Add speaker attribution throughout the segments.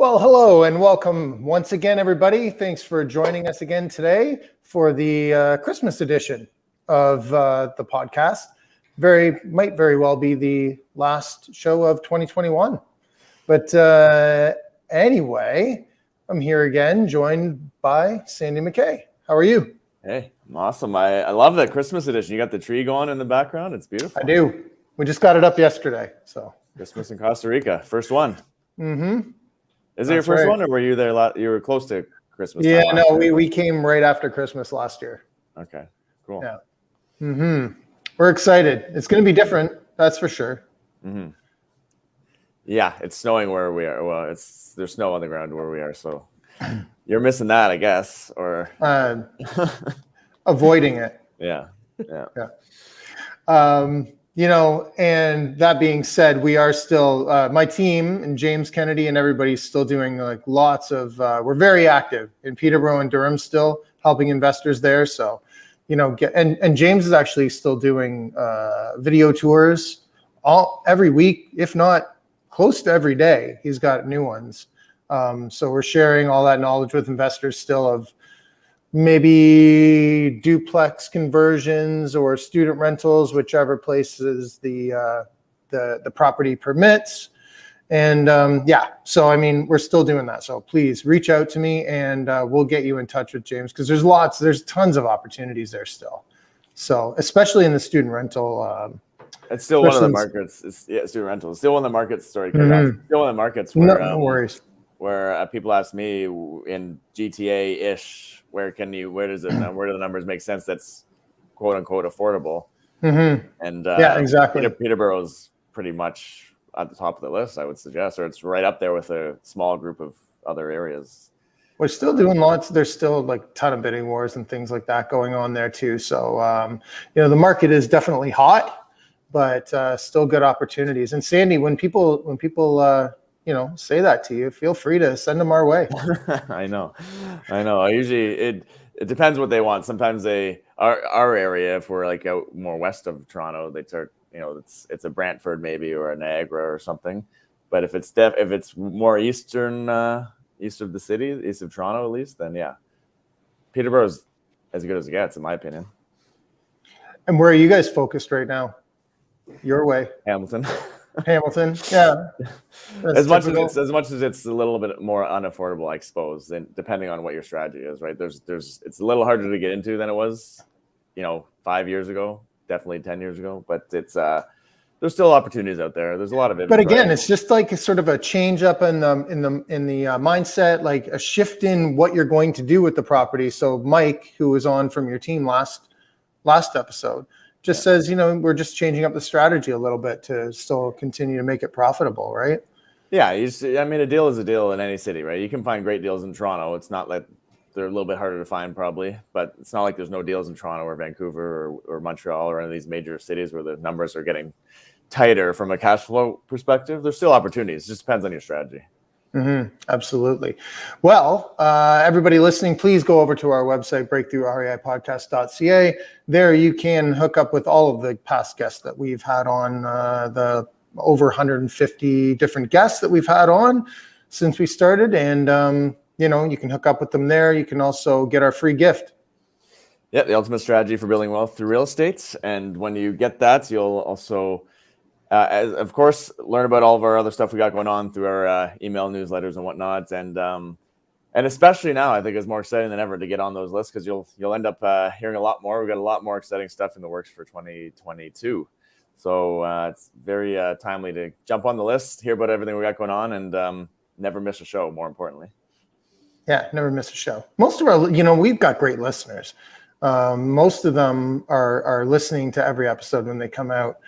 Speaker 1: Well, hello and welcome once again, everybody. Thanks for joining us again today for the Christmas edition of the podcast. Might very well be the last show of 2021. But anyway, I'm here again, joined by Sandy McKay. How are you?
Speaker 2: Hey, I'm awesome. I love that Christmas edition. You got the tree going in the background. It's beautiful.
Speaker 1: I do. We just got it up yesterday. So
Speaker 2: Christmas in Costa Rica, first one.
Speaker 1: Mm-hmm.
Speaker 2: Is it your first one, or were you there? You were close to Christmas.
Speaker 1: Yeah, no, we came right after Christmas last year.
Speaker 2: Okay, cool.
Speaker 1: Yeah. Mm-hmm. We're excited. It's going to be different, that's for sure.
Speaker 2: Mm-hmm. Yeah, it's snowing where we are. Well, there's snow on the ground where we are, so you're missing that, I guess, or
Speaker 1: avoiding it.
Speaker 2: Yeah.
Speaker 1: And that being said, we are still, my team and James Kennedy and everybody's still doing like lots of, we're very active in Peterborough and Durham still helping investors there. So, and James is actually still doing video tours every week, if not close to every day. He's got new ones. So we're sharing all that knowledge with investors still of maybe duplex conversions or student rentals, whichever places the property permits. And so I mean, we're still doing that. So please reach out to me and we'll get you in touch with James, because there's tons of opportunities there still. So especially in the student rental.
Speaker 2: It's still one of the markets. Student rental. It's still one of the markets. Sorry, still one of the markets where
Speaker 1: no worries.
Speaker 2: Where people ask me in GTA-ish, where do the numbers make sense? That's quote unquote affordable.
Speaker 1: Mm-hmm.
Speaker 2: And
Speaker 1: exactly.
Speaker 2: Peterborough's pretty much at the top of the list, I would suggest, or it's right up there with a small group of other areas.
Speaker 1: We're still doing lots. There's still like a ton of bidding wars and things like that going on there too. So the market is definitely hot, but still good opportunities. And Sandy, when people say that to you, feel free to send them our way.
Speaker 2: I know. I usually, it depends what they want. Sometimes our area, if we're like out more west of Toronto, they start, it's a Brantford maybe, or a Niagara or something. But if it's more east of the city, east of Toronto at least, then yeah, Peterborough's as good as it gets, in my opinion.
Speaker 1: And where are you guys focused right now? Your way.
Speaker 2: Hamilton,
Speaker 1: yeah.
Speaker 2: As much as it's a little bit more unaffordable, I suppose, and depending on what your strategy is, right? It's a little harder to get into than it was, 5 years ago, definitely 10 years ago. But there's still opportunities out there. There's a lot of it.
Speaker 1: But again, it's just like a sort of a change up in the mindset, like a shift in what you're going to do with the property. So Mike, who was on from your team last episode, just says, we're just changing up the strategy a little bit to still continue to make it profitable, right?
Speaker 2: Yeah, a deal is a deal in any city, right? You can find great deals in Toronto. It's not like they're a little bit harder to find probably, but it's not like there's no deals in Toronto or Vancouver or Montreal or any of these major cities where the numbers are getting tighter from a cash flow perspective. There's still opportunities. It just depends on your strategy.
Speaker 1: Mm-hmm. Absolutely. Well, everybody listening, please go over to our website, breakthrough.reipodcast.ca. There you can hook up with all of the past guests that we've had on, the over 150 different guests that we've had on since we started. And, you can hook up with them there. You can also get our free gift.
Speaker 2: Yeah, the ultimate strategy for building wealth through real estate. And when you get that, you'll also of course, learn about all of our other stuff we got going on through our email newsletters and whatnot. And especially now, I think it's more exciting than ever to get on those lists, because you'll end up hearing a lot more. We've got a lot more exciting stuff in the works for 2022. So it's very timely to jump on the list, hear about everything we got going on, and never miss a show, more importantly.
Speaker 1: Yeah, never miss a show. Most of our, we've got great listeners. Most of them are listening to every episode when they come out.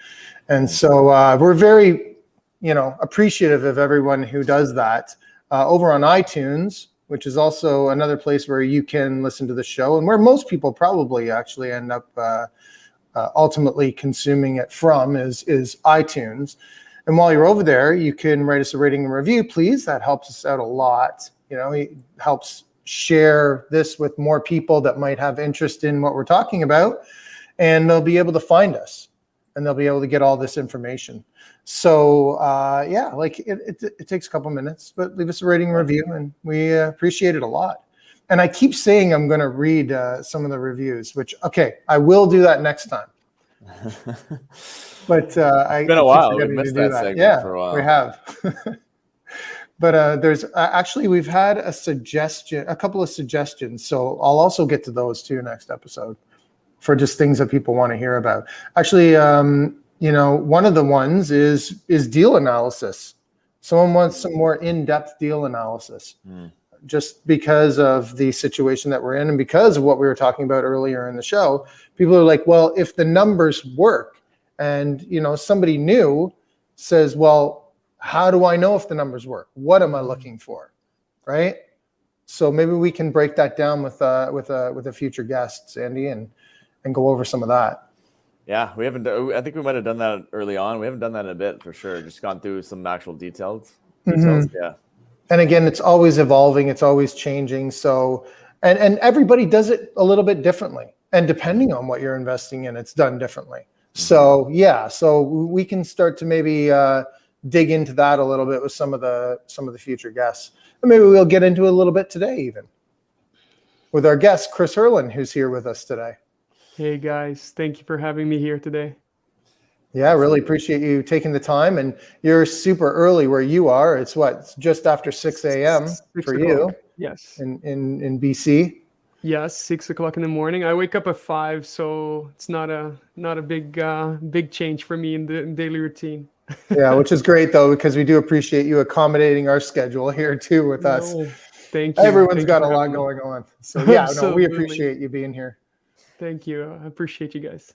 Speaker 1: And so we're very, appreciative of everyone who does that. Over on iTunes, which is also another place where you can listen to the show, and where most people probably actually end up ultimately consuming it from is iTunes. And while you're over there, you can write us a rating and review, please. That helps us out a lot. It helps share this with more people that might have interest in what we're talking about, and they'll be able to find us. and they'll be able to get all this information. So yeah, like it takes a couple minutes, but leave us a rating and review, and we appreciate it a lot. And I keep saying I'm going to read some of the reviews, which, okay, I will do that next time. But
Speaker 2: It's been a while. We've missed that segment for a while.
Speaker 1: We have. But there's actually, we've had a couple of suggestions. So I'll also get to those too next episode for just things that people want to hear about. Actually, one of the ones is deal analysis. Someone wants some more in-depth deal analysis. Just because of the situation that we're in and because of what we were talking about earlier in the show. People are like, well, if the numbers work, and somebody new says, well, how do I know if the numbers work? What am I looking for? Right? So maybe we can break that down with a future guest, Sandy, and go over some of that.
Speaker 2: Yeah, we haven't. I think we might have done that early on. We haven't done that in a bit for sure. Just gone through some actual details. Yeah.
Speaker 1: And again, it's always evolving. It's always changing. So, and everybody does it a little bit differently. And depending on what you're investing in, it's done differently. So yeah, so we can start to maybe dig into that a little bit with some of the future guests. And maybe we'll get into it a little bit today, even with our guest, Chris Herlin, who's here with us today.
Speaker 3: Hey guys, thank you for having me here today.
Speaker 1: Yeah, I really appreciate you taking the time, and you're super early where you are. It's just after 6 a.m. for you.
Speaker 3: Yes.
Speaker 1: In BC.
Speaker 3: Yes, 6 o'clock in the morning. I wake up at 5, so it's not a big change for me in the daily routine.
Speaker 1: Yeah, which is great though, because we do appreciate you accommodating our schedule here too with us.
Speaker 3: Thank you.
Speaker 1: Everyone's got a lot going on. So yeah, no, we appreciate you being here.
Speaker 3: Thank you. I appreciate you guys.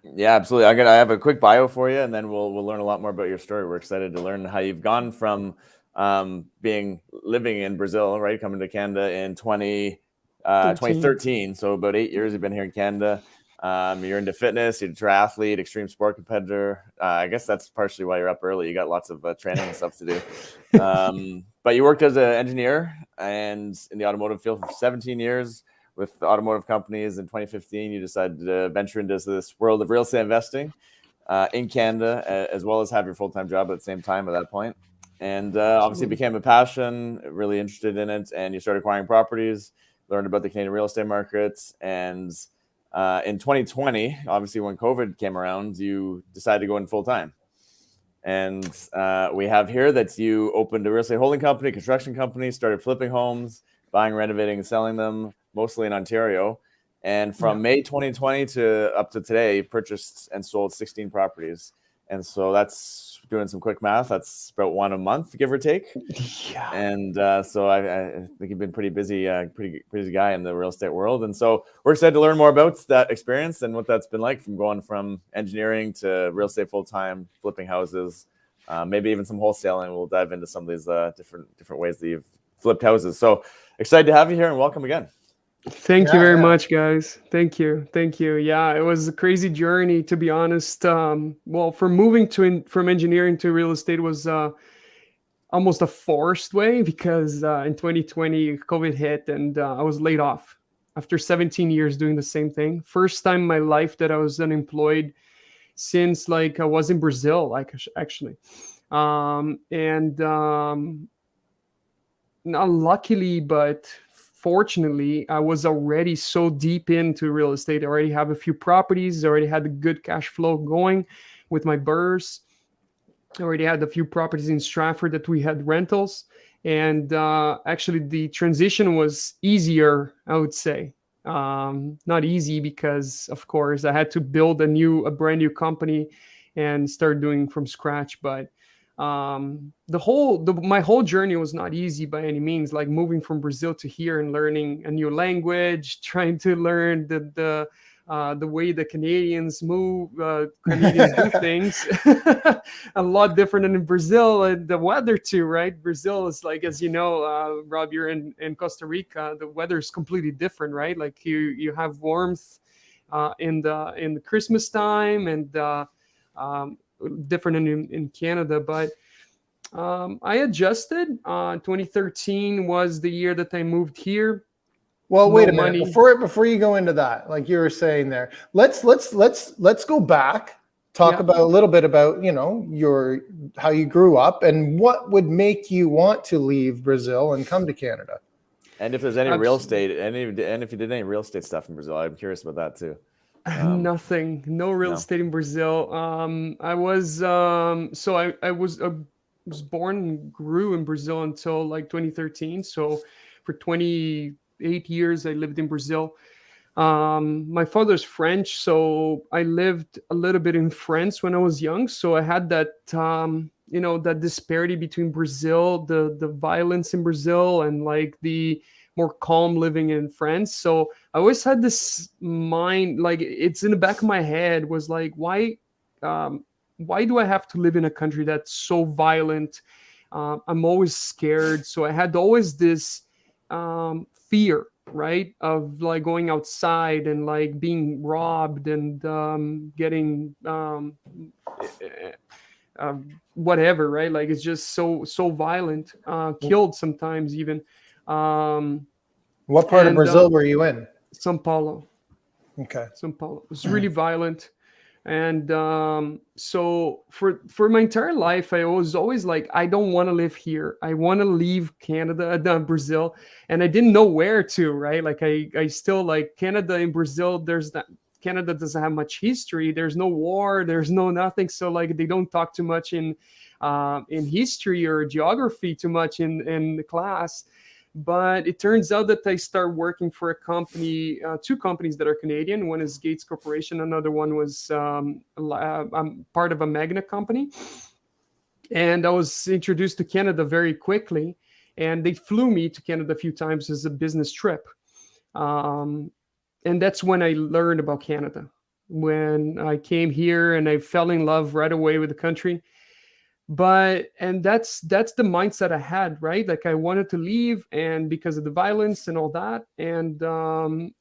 Speaker 2: Yeah, absolutely. I have a quick bio for you, and then we'll learn a lot more about your story. We're excited to learn how you've gone from living in Brazil, right, coming to Canada in 2013. So about 8 years you've been here in Canada. You're into fitness, you're a triathlete, extreme sport competitor. I guess that's partially why you're up early. You got lots of training and stuff to do. But you worked as an engineer and in the automotive field for 17 years. With automotive companies. In 2015, you decided to venture into this world of real estate investing in Canada, as well as have your full-time job at the same time at that point. And obviously it became a passion, really interested in it, and you started acquiring properties, learned about the Canadian real estate markets. And in 2020, obviously when COVID came around, you decided to go in full-time. And we have here that you opened a real estate holding company, construction company, started flipping homes, buying, renovating, and selling them, mostly in Ontario. And from May 2020 to up to today, you've purchased and sold 16 properties. And so that's, doing some quick math, that's about one a month, give or take.
Speaker 3: Yeah.
Speaker 2: And so I think you've been pretty busy guy in the real estate world. And so we're excited to learn more about that experience and what that's been like from going from engineering to real estate full-time, flipping houses, maybe even some wholesaling. We'll dive into some of these different ways that you've flipped houses. So excited to have you here, and welcome again.
Speaker 3: Thank you very much, guys. Thank you. Yeah, it was a crazy journey, to be honest. Well, from moving from engineering to real estate was almost a forced way, because in 2020, COVID hit and I was laid off after 17 years doing the same thing. First time in my life that I was unemployed since I was in Brazil, actually. Not luckily, but fortunately, I was already so deep into real estate. I already have a few properties. I already had a good cash flow going with my BREIs. I already had a few properties in Stratford that we had rentals. And actually, the transition was easier, I would say. Not easy because, of course, I had to build a brand new company and start doing from scratch. But my whole journey was not easy by any means, like moving from Brazil to here and learning a new language, trying to learn the way the Canadians do things. A lot different than in Brazil, and the weather too, right? Brazil is as you know, Rob, you're in Costa Rica, the weather is completely different, right? Like you have warmth in the Christmas time, and different in Canada. But I adjusted. 2013 was the year that I moved here.
Speaker 1: Well, wait a minute. Before you go into that, like you were saying there, let's go back talk about a little bit about, how you grew up and what would make you want to leave Brazil and come to Canada.
Speaker 2: And if there's any real estate, and if you did any real estate stuff in Brazil, I'm curious about that too.
Speaker 3: Nothing, no real estate in Brazil. I was I was born and grew in Brazil until like 2013. So for 28 years, I lived in Brazil. My father's French, so I lived a little bit in France when I was young. So I had that, that disparity between Brazil, the violence in Brazil, and like the more calm living in France. So I always had this mind, like it's in the back of my head, was like, why do I have to live in a country that's so violent? I'm always scared. So I had always this fear, right, of like going outside and like being robbed and getting whatever, right? Like it's just so violent, killed sometimes even.
Speaker 1: What part of Brazil were you in?
Speaker 3: São Paulo.
Speaker 1: Okay.
Speaker 3: São Paulo. It was really violent. And so for my entire life, I was always like, I don't want to live here. I want to leave Brazil. And I didn't know where to, right? Like I still like Canada and Brazil. Canada doesn't have much history. There's no war. There's no nothing. So like they don't talk too much in history or geography too much in the class. But it turns out that I start working for a company, two companies that are Canadian. One is Gates Corporation. Another one was I'm part of a Magna company. And I was introduced to Canada very quickly. And they flew me to Canada a few times as a business trip. And that's when I learned about Canada. When I came here and I fell in love right away with the country. And that's the mindset I had, right? Like I wanted to leave, and because of the violence and all that, and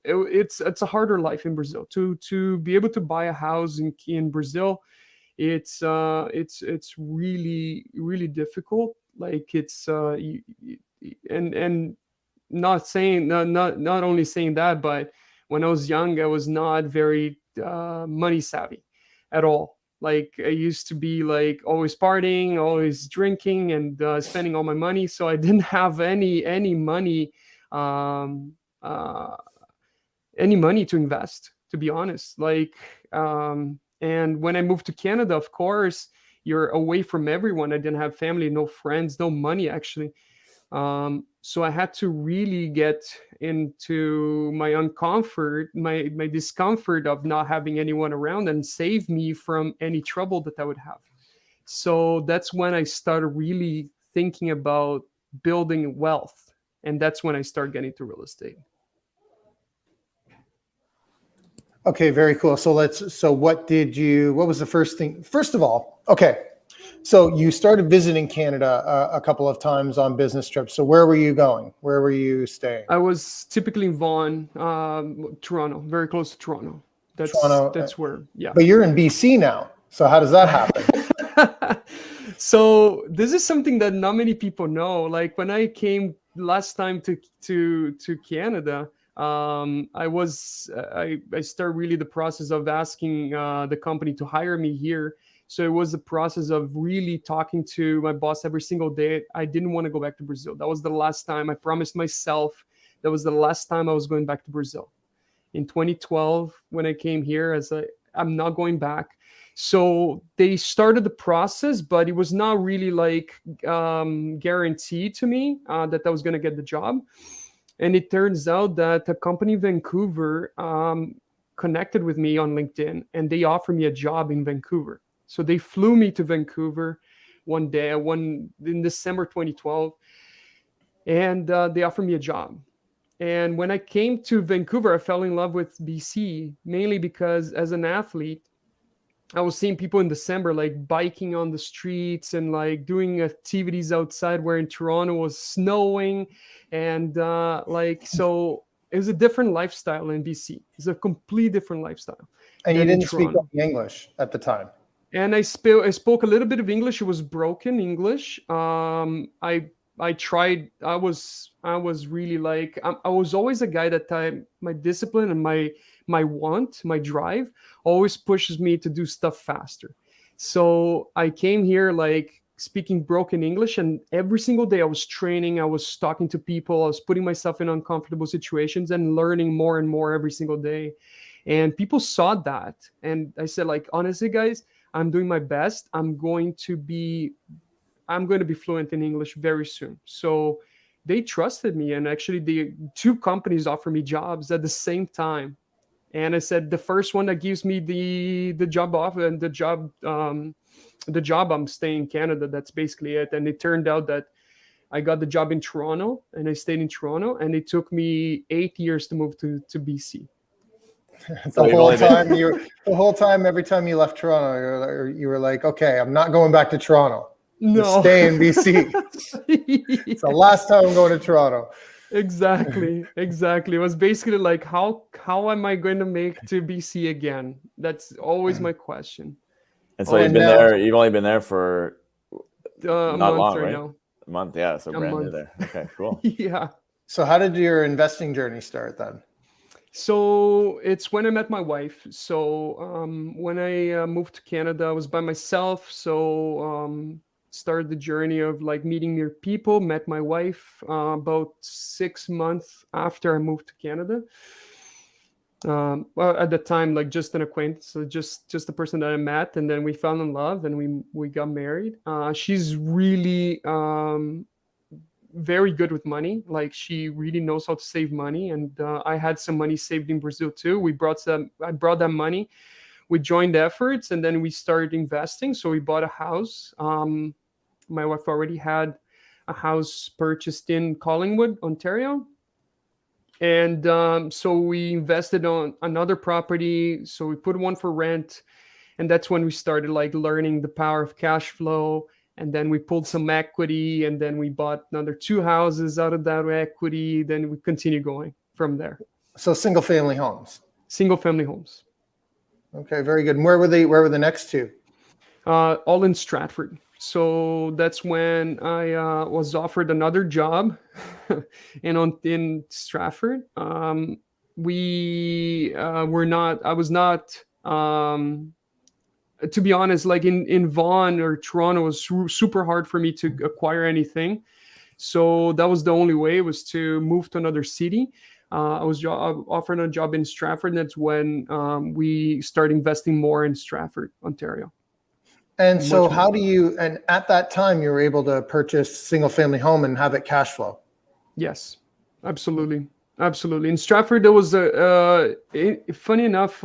Speaker 3: it's a harder life in Brazil to be able to buy a house in Brazil. It's really, really difficult. Like it's and not only saying that, but when I was young, I was not very money savvy at all. Like I used to be like always partying, always drinking, and spending all my money. So I didn't have any money, any money to invest, to be honest. Like, and when I moved to Canada, of course, you're away from everyone. I didn't have family, no friends, no money actually. So I had to really get into my uncomfort, my discomfort of not having anyone around, and save me from any trouble that I would have. So that's when I started really thinking about building wealth. And that's when I started getting to real estate.
Speaker 1: Okay, very cool. So what was the first thing? First of all, okay. So you started visiting Canada a couple of times on business trips. So where were you going? Where were you staying?
Speaker 3: I was typically in Vaughan, Toronto, very close to Toronto. That's where, yeah.
Speaker 1: But you're in BC now. So how does that happen?
Speaker 3: So this is something that not many people know. Like when I came last time to Canada, I started really the process of asking the company to hire me here. So it was a process of really talking to my boss every single day. I didn't want to go back to Brazil. That was the last time I promised myself. That was the last time I was going back to Brazil. In 2012, when I came here, I'm not going back. So they started the process, but it was not really like guaranteed to me that I was going to get the job. And it turns out that a company in Vancouver connected with me on LinkedIn, and they offered me a job in Vancouver. So they flew me to Vancouver one day, in December 2012, and they offered me a job. And when I came to Vancouver, I fell in love with BC, mainly because as an athlete, I was seeing people in December like biking on the streets and like doing activities outside, where in Toronto was snowing, and so it was a different lifestyle in BC. It's a complete different lifestyle.
Speaker 1: And you didn't speak English at the time.
Speaker 3: And I spoke a little bit of English. It was broken English. I I tried. I was really like, I was always a guy that my discipline and my drive always pushes me to do stuff faster. So I came here like speaking broken English, and every single day I was training, I was talking to people, I was putting myself in uncomfortable situations and learning more and more every single day. And people saw that, and I said, like, honestly, guys, I'm doing my best. I'm going to be fluent in English very soon. So they trusted me, and actually the two companies offered me jobs at the same time. And I said, the first one that gives me the job offer and the job, I'm staying in Canada. That's basically it. And it turned out that I got the job in Toronto, and I stayed in Toronto, and it took me 8 years to move to BC.
Speaker 2: So
Speaker 1: The whole time, every time you left Toronto, you were like, okay, I'm not going back to Toronto.
Speaker 3: No.
Speaker 1: Stay in BC. It's the last time I'm going to Toronto.
Speaker 3: Exactly. It was basically like, how am I going to make to BC again? That's always my question.
Speaker 2: And so you've only been there for
Speaker 3: A
Speaker 2: not
Speaker 3: month
Speaker 2: long,
Speaker 3: right
Speaker 2: right?
Speaker 3: now.
Speaker 2: A month, yeah. So brand new there. Okay, cool.
Speaker 3: Yeah.
Speaker 1: So how did your investing journey start then?
Speaker 3: So it's when I met my wife. So when I moved to Canada, I was by myself. So started the journey of like meeting new people. Met my wife about 6 months after I moved to Canada. Well, at the time, like just an acquaintance, so just the person that I met, and then we fell in love, and we got married. She's really very good with money. Like, she really knows how to save money, and I had some money saved in Brazil too. I brought that money. We joined efforts, and then we started investing. So we bought a house. My wife already had a house purchased in Collingwood, Ontario. And so we invested on another property. So we put one for rent, and that's when we started like learning the power of cash flow. And then we pulled some equity, and then we bought another 2 houses out of that equity. Then we continue going from there.
Speaker 1: So single family homes.
Speaker 3: Single family homes.
Speaker 1: Okay, very good. And where were the next two?
Speaker 3: All in Stratford. So that's when I was offered another job in Stratford. We were not, I was not, to be honest, like in Vaughan or Toronto, it was super hard for me to acquire anything. So that was the only way, was to move to another city. I was offered a job in Stratford, and that's when we started investing more in Stratford, Ontario.
Speaker 1: And so and at that time you were able to purchase single family home and have it cash flow?
Speaker 3: Yes, absolutely. In Stratford, there was funny enough,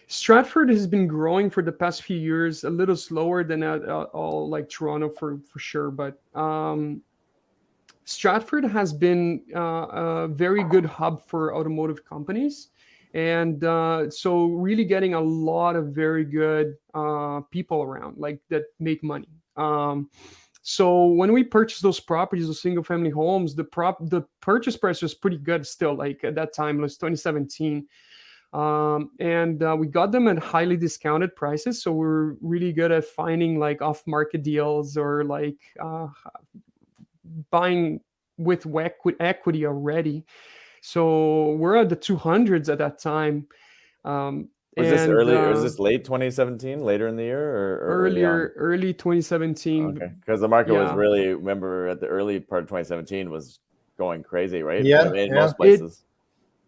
Speaker 3: Stratford has been growing for the past few years, a little slower than all like Toronto for sure. But Stratford has been a very good hub for automotive companies. And so really getting a lot of very good people around, like, that make money. So when we purchased those properties, those single family homes, the purchase price was pretty good still. Like, at that time, it was 2017. And we got them at highly discounted prices. So we're really good at finding like off-market deals, or like buying with equity already. So we're at the 200s at that time.
Speaker 2: Was this early? Was this late 2017, later in the year, or
Speaker 3: early 2017?
Speaker 2: Okay, because the market was really, remember, at the early part of 2017 was going crazy, right?
Speaker 1: Yeah,
Speaker 2: in most places.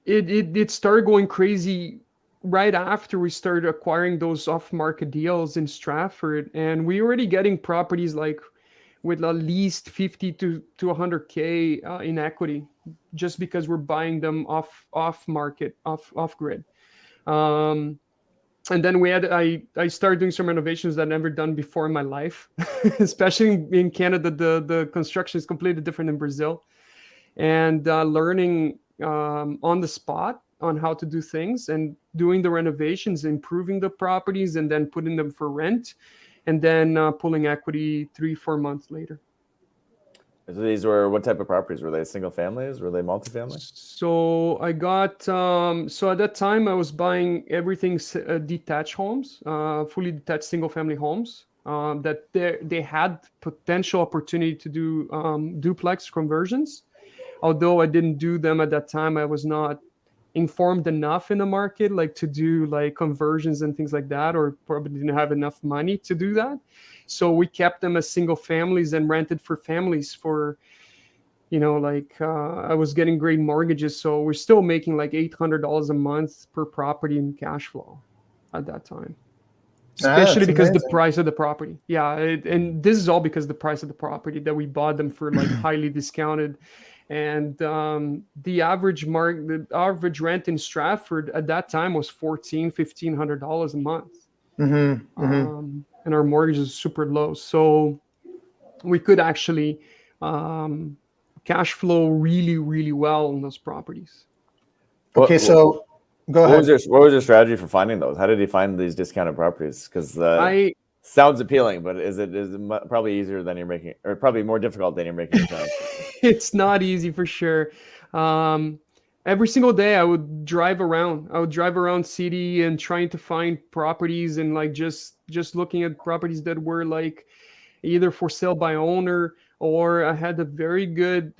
Speaker 3: It started going crazy right after we started acquiring those off-market deals in Stratford, and we were already getting properties like with at least 50 to 100K in equity, just because we're buying them off market, off grid. And then I started doing some renovations that I'd never done before in my life, especially in Canada. The construction is completely different than Brazil, and learning on the spot on how to do things, and doing the renovations, improving the properties, and then putting them for rent, and then pulling equity 3-4 months later.
Speaker 2: So these were, what type of properties? Were they single families? Were they multifamily?
Speaker 3: So I got, so at that time I was buying everything detached homes, fully detached single family homes. that they had potential opportunity to do duplex conversions. Although I didn't do them at that time, I was not informed enough in the market, like to do like conversions and things like that, or probably didn't have enough money to do that. So we kept them as single families and rented for families for, I was getting great mortgages. So we're still making like $800 a month per property in cash flow at that time. Especially because the price of the property. Yeah. And this is all because the price of the property that we bought them for like highly discounted. And the average rent in Stratford at that time was $1,500 a month. And our mortgage is super low. So we could actually cash flow really, really well on those properties.
Speaker 1: Okay, so go ahead.
Speaker 2: What was your strategy for finding those? How did you find these discounted properties? Because sounds appealing, but is it probably easier than you're making, or probably more difficult than you're making it sound?
Speaker 3: It's not easy for sure. Every single day I would drive around. I would drive around city and trying to find properties and like just looking at properties that were like either for sale by owner, or I had a very good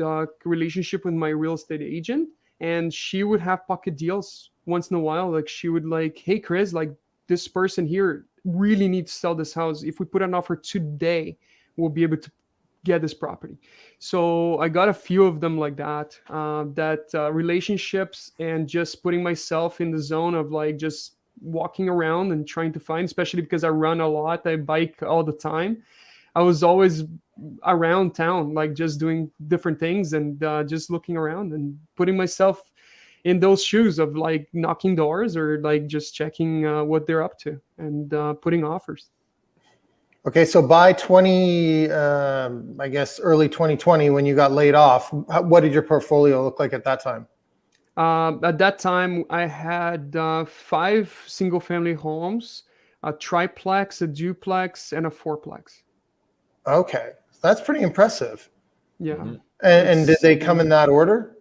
Speaker 3: relationship with my real estate agent, and she would have pocket deals once in a while. Like she would like, hey Chris, like this person here really needs to sell this house. If we put an offer today, we'll be able to get this property. So I got a few of them like that, relationships, and just putting myself in the zone of like just walking around and trying to find, especially because I run a lot, I bike all the time. I was always around town, like just doing different things and just looking around and putting myself in those shoes of like knocking doors or like just checking what they're up to and putting offers.
Speaker 1: Okay, so by I guess early 2020, when you got laid off, what did your portfolio look like at that time?
Speaker 3: At that time, I had 5 single-family homes, a triplex, a duplex, and a fourplex.
Speaker 1: Okay, that's pretty impressive.
Speaker 3: Yeah.
Speaker 2: Mm-hmm.
Speaker 1: And did they come in that order?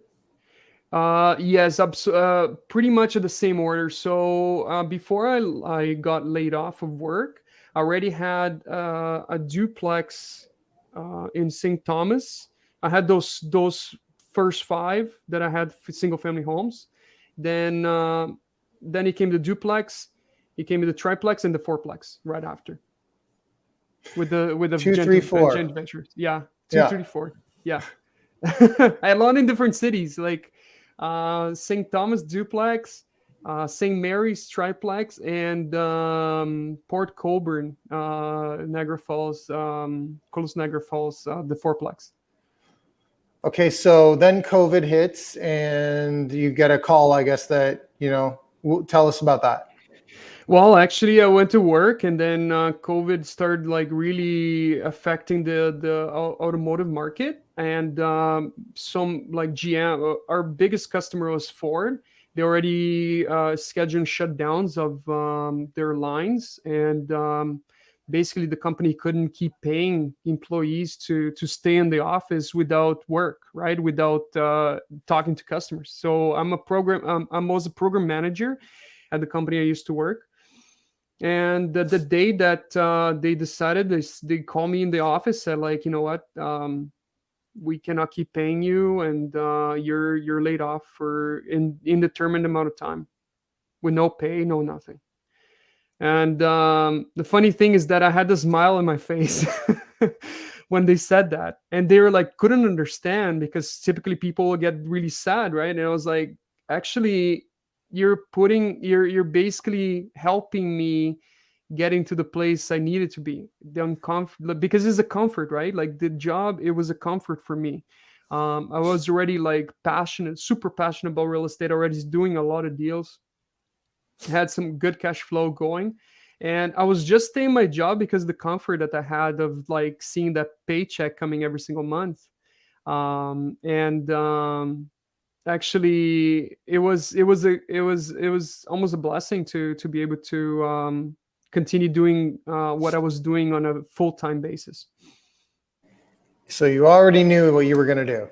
Speaker 3: Yes, pretty much in the same order. So before I got laid off of work, I already had a duplex in St. Thomas. I had those first 5 that I had for single family homes. Then it came the duplex, it came the triplex, and the fourplex right after. With the
Speaker 1: 2, 3, 4.
Speaker 3: joint ventures. Yeah, 2, 3, 4. Yeah. I had a lot in different cities, like St. Thomas duplex, St. Mary's triplex, and Port Colborne, Niagara Falls, close to Niagara Falls, the fourplex.
Speaker 1: Okay, so then COVID hits and you get a call, I guess, that, tell us about that.
Speaker 3: Well, actually, I went to work, and then COVID started like really affecting the automotive market, and some like GM, our biggest customer was Ford. They already scheduling shutdowns of their lines, and basically the company couldn't keep paying employees to stay in the office without work, right? Without talking to customers. So I was a program manager at the company I used to work. And the day that they decided, they called me in the office, said like, you know what, we cannot keep paying you, and you're laid off for an indeterminate amount of time with no pay, no nothing. And the funny thing is that I had a smile on my face when they said that, and they were like, couldn't understand, because typically people will get really sad, right? And I was like, actually, you're basically helping me getting to the place I needed to be. Because it's a comfort, right? Like the job, it was a comfort for me. I was already like super passionate about real estate, already doing a lot of deals, had some good cash flow going. And I was just staying my job because the comfort that I had of like seeing that paycheck coming every single month. Actually, it was almost a blessing to be able to continue doing what I was doing on a full-time basis.
Speaker 1: So you already knew what you were going to do.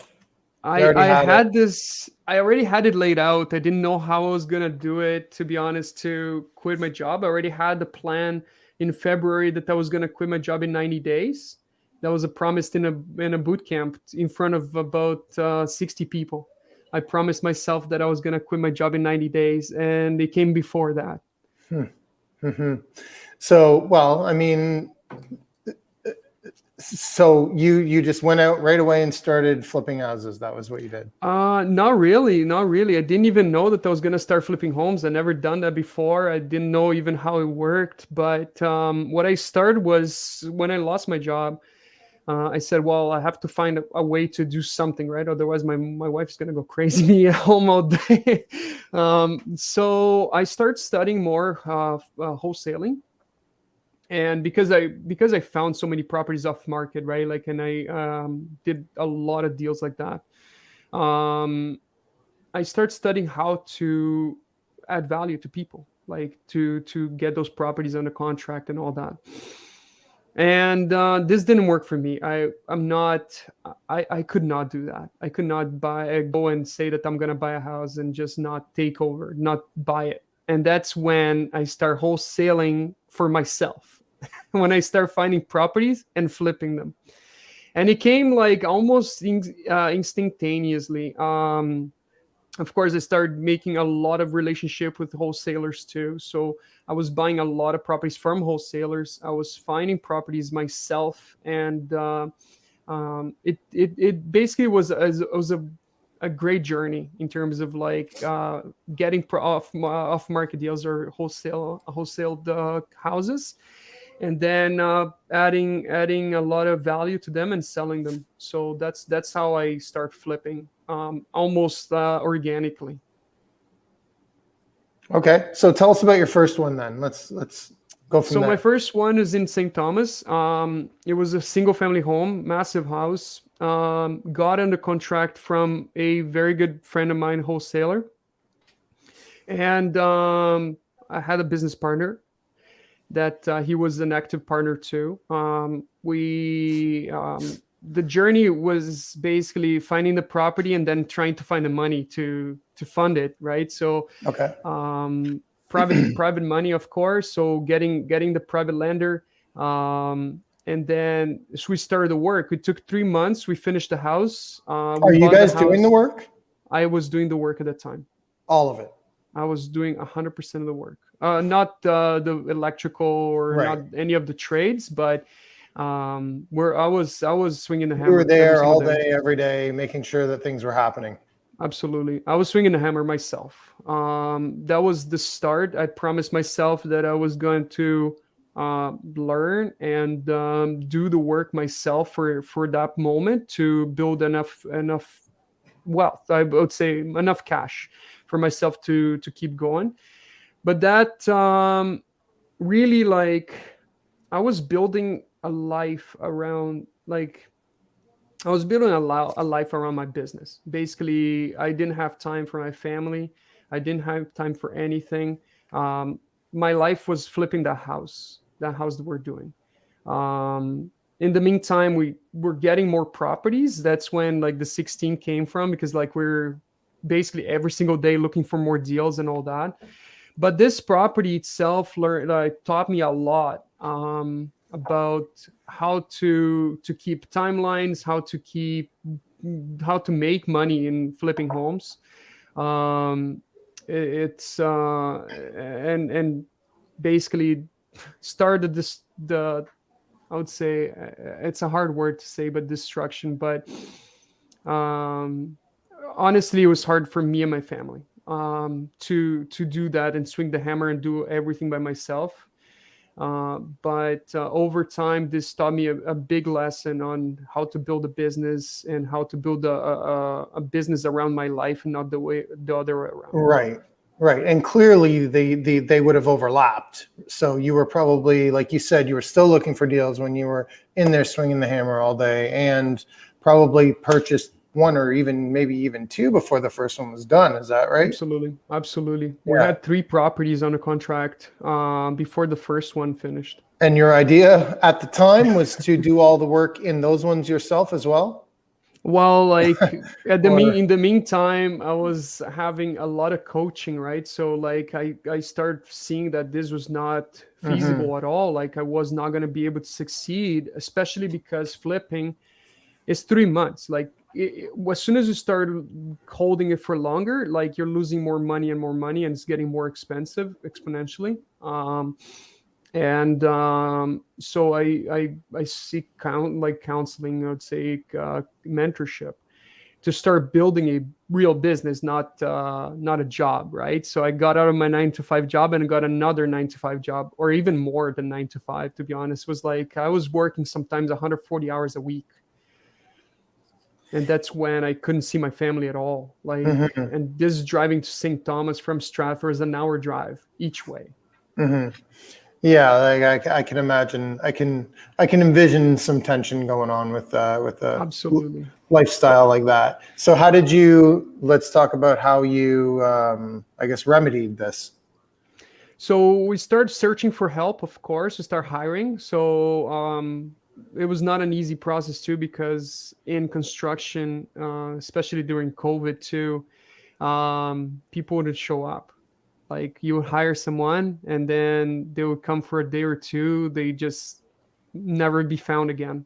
Speaker 3: I already had it laid out. I didn't know how I was going to do it, to be honest, to quit my job. I already had the plan in February that I was going to quit my job in 90 days. That was a promise in a boot camp in front of about 60 people. I promised myself that I was going to quit my job in 90 days, and it came before that.
Speaker 1: Mm-hmm. So, well, I mean, so you just went out right away and started flipping houses. That was what you did.
Speaker 3: Not really. I didn't even know that I was gonna start flipping homes. I never done that before. I didn't know even how it worked. But what I started was when I lost my job. I said, well, I have to find a way to do something, right? Otherwise, my wife's gonna go crazy me at home all day. So I started studying more wholesaling. And because I found so many properties off market, right? Like, and I did a lot of deals like that. I started studying how to add value to people, like to get those properties under contract and all that. And this didn't work for me. I could not do that. I could not go and say that I'm gonna buy a house and just not take over, not buy it. And that's when I start wholesaling for myself. When I start finding properties and flipping them. And it came like almost instantaneously. Of course, I started making a lot of relationship with wholesalers too. So I was buying a lot of properties from wholesalers. I was finding properties myself, and it basically was a great journey in terms of like getting off market deals or wholesaled houses. And then adding a lot of value to them and selling them. So that's how I start flipping, almost organically.
Speaker 1: Okay, so tell us about your first one then. Let's go from there.
Speaker 3: So my first one is in St. Thomas. It was a single family home, massive house. Got under contract from a very good friend of mine, wholesaler. And I had a business partner that he was an active partner too. The journey was basically finding the property and then trying to find the money to fund it, right? So
Speaker 1: okay.
Speaker 3: Private money, of course. So getting the private lender, and then so we started the work. It took 3 months. We finished the house.
Speaker 1: Are you guys doing the work?
Speaker 3: I was doing the work at that time.
Speaker 1: All of it.
Speaker 3: I was doing 100% of the work. Not the electrical or
Speaker 1: right.
Speaker 3: not any of the trades, but where I was swinging the hammer.
Speaker 1: You were there all day, every day, making sure that things were happening.
Speaker 3: Absolutely. I was swinging the hammer myself. That was the start. I promised myself that I was going to learn and do the work myself for that moment to build enough wealth. I would say enough cash for myself to keep going. But that really, like, I was building a life around, like, I was building a life around my business. Basically, I didn't have time for my family. I didn't have time for anything. My life was flipping that house that we're doing. In the meantime, we were getting more properties. That's when like the 16 came from, because like we're basically every single day looking for more deals and all that. But this property itself taught me a lot about how to keep timelines, how to make money in flipping homes. It's and basically started I would say it's a hard word to say, but destruction. But honestly, it was hard for me and my family to do that and swing the hammer and do everything by myself. But over time, this taught me a big lesson on how to build a business and how to build a business around my life and not the other way around.
Speaker 1: Right. And clearly they would have overlapped. So you were probably, like you said, you were still looking for deals when you were in there swinging the hammer all day, and probably purchased one or maybe even two before the first one was done. Is that right?
Speaker 3: Absolutely.
Speaker 1: Yeah.
Speaker 3: We had 3 properties on a contract before the first one finished.
Speaker 1: And your idea at the time was to do all the work in those ones yourself as well?
Speaker 3: Well, like
Speaker 1: Or
Speaker 3: in the meantime, I was having a lot of coaching, right? So like I started seeing that this was not
Speaker 1: Mhm.
Speaker 3: feasible at all. Like I was not going to be able to succeed, especially because flipping is 3 months. Like as soon as you start holding it for longer, like you're losing more money, and it's getting more expensive exponentially. And so I seek counseling, I would say, mentorship, to start building a real business, not a job, right? So I got out of my 9 to 5 job and got another 9 to 5 job, or even more than 9 to 5. To be honest, it was like I was working sometimes 140 hours a week, and that's when I couldn't see my family at all. Like,
Speaker 1: Mhm.
Speaker 3: and this driving to St. Thomas from Stratford is an hour drive each way.
Speaker 1: Mhm. Yeah, like I can imagine. I can envision some tension going on with a
Speaker 3: Absolutely.
Speaker 1: lifestyle like that. So how did you? Let's talk about how you, I guess, remedied this.
Speaker 3: So we started searching for help, of course, we start hiring. So it was not an easy process too, because in construction, especially during COVID too, people wouldn't show up. Like you would hire someone and then they would come for a day or two. They just never be found again.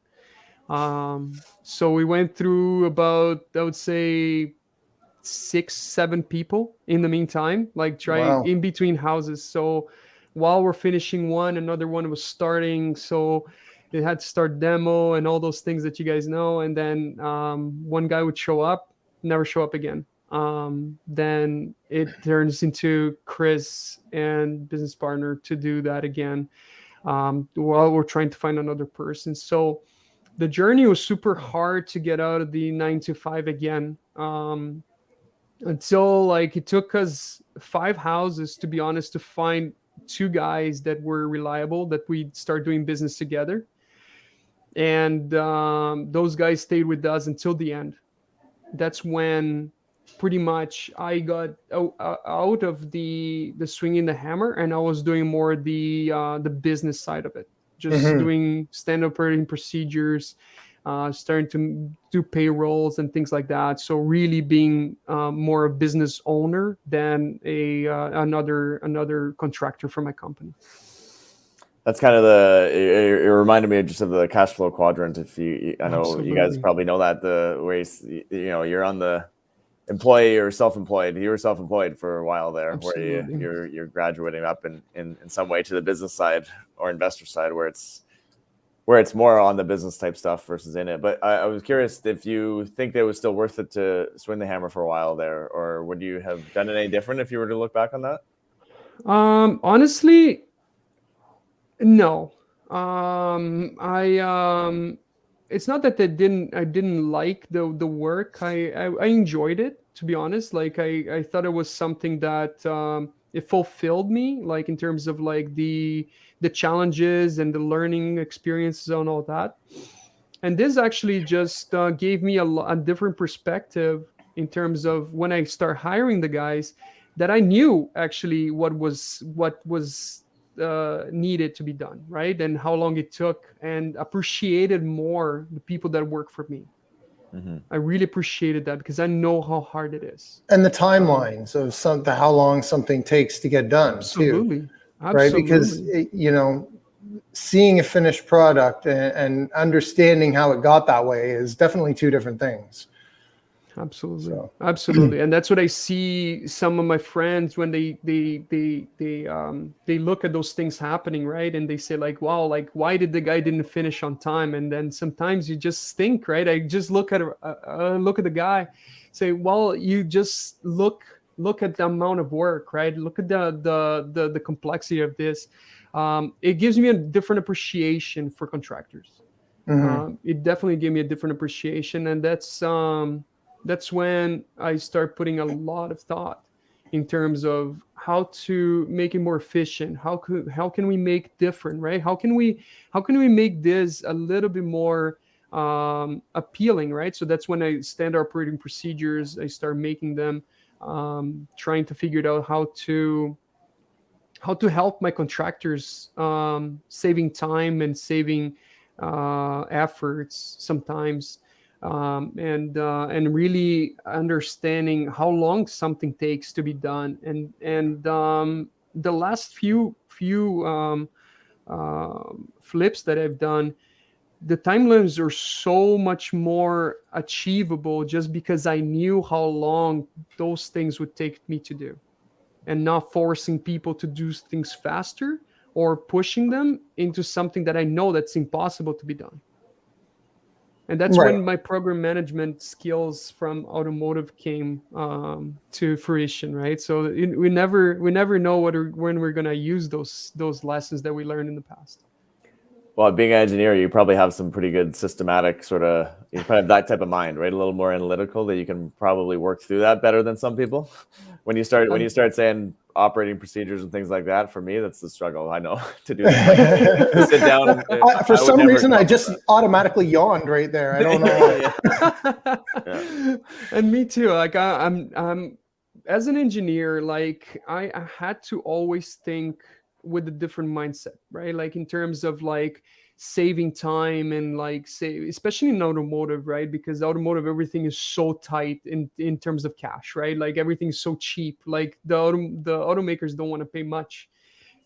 Speaker 3: So we went through about, I would say, 6 7 people in the meantime, like try
Speaker 1: Wow.
Speaker 3: in between houses. So while we're finishing one, another one was starting, so it had to start demo and all those things that you guys know. And then one guy would show up, never show up again. Then it turns into Chris and business partner to do that again, while we're trying to find another person. So the journey was super hard to get out of the 9 to 5 again, until like it took us 5 houses, to be honest, to find two guys that were reliable, that we'd start doing business together. And those guys stayed with us until the end. That's when pretty much I got out of the swinging the hammer, and I was doing more the business side of it, just
Speaker 1: Hmm.
Speaker 3: doing standard operating procedures, starting to do payrolls and things like that. So really being more a business owner than a another contractor for my company.
Speaker 2: That's kind of it reminded me just of the cash flow quadrant. I know you guys
Speaker 3: Absolutely.
Speaker 2: probably know that, the ways, you're on the employee or self-employed. You were self-employed for a while there, where
Speaker 3: Absolutely.
Speaker 2: you're graduating up in some way to the business side or investor side, where it's more on the business type stuff versus in it. But I was curious if you think that it was still worth it to swing the hammer for a while there, or would you have done it any different if you were to look back on that?
Speaker 3: Honestly, no. I It's not that I didn't like the work. I enjoyed it, to be honest. Like I thought it was something that it fulfilled me, like in terms of like the challenges and the learning experiences and all that. And this actually just gave me a different perspective in terms of when I start hiring the guys, that I knew actually what was needed to be done, right? And how long it took, and appreciated more the people that work for me.
Speaker 2: Mm-hmm.
Speaker 3: I really appreciated that because I know how hard it is.
Speaker 1: And the
Speaker 3: Um,
Speaker 1: timelines of how long something takes to get done too,
Speaker 3: absolutely,
Speaker 1: right? Because
Speaker 3: absolutely,
Speaker 1: seeing a finished product and understanding how it got that way is definitely two different things.
Speaker 3: absolutely,
Speaker 1: So,
Speaker 3: absolutely. And that's what I see some of my friends when they look at those things happening, right? And they say like, wow, like why did the guy didn't finish on time? And then sometimes you just think, right? I just look at the guy, say, well, you just look at the amount of work, right? Look at the complexity of this. It gives me a different appreciation for contractors.
Speaker 1: mhm.
Speaker 3: It definitely gave me a different appreciation, and that's when I start putting a lot of thought in terms of how to make it more efficient. How can we make different, right? How can we make this a little bit more appealing, right? So that's when I standard operating procedures, I start making them, trying to figure it out how to help my contractors, saving time and saving efforts sometimes, and really understanding how long something takes to be done. And the last few flips that I've done, the timelines are so much more achievable just because I knew how long those things would take me to do, and not forcing people to do things faster or pushing them into something that I know that's impossible to be done. And that's
Speaker 1: Right.
Speaker 3: when my program management skills from automotive came to fruition, right? So we never know when we're gonna use those lessons that we learned in the past.
Speaker 2: Well, being an engineer, you probably have some pretty good systematic you probably have that type of mind, right? A little more analytical, that you can probably work through that better than some people. When you start saying operating procedures and things like that, for me, that's the struggle. I know to do that. To sit down and
Speaker 1: For some reason, I just automatically yawned right there. I don't know.
Speaker 2: Yeah.
Speaker 3: And me too. Like I'm as an engineer, like I had to always think with a different mindset, right? Like in terms of like saving time and like especially in automotive, right? Because automotive, everything is so tight in terms of cash, right? Like everything's so cheap. Like the automakers don't want to pay much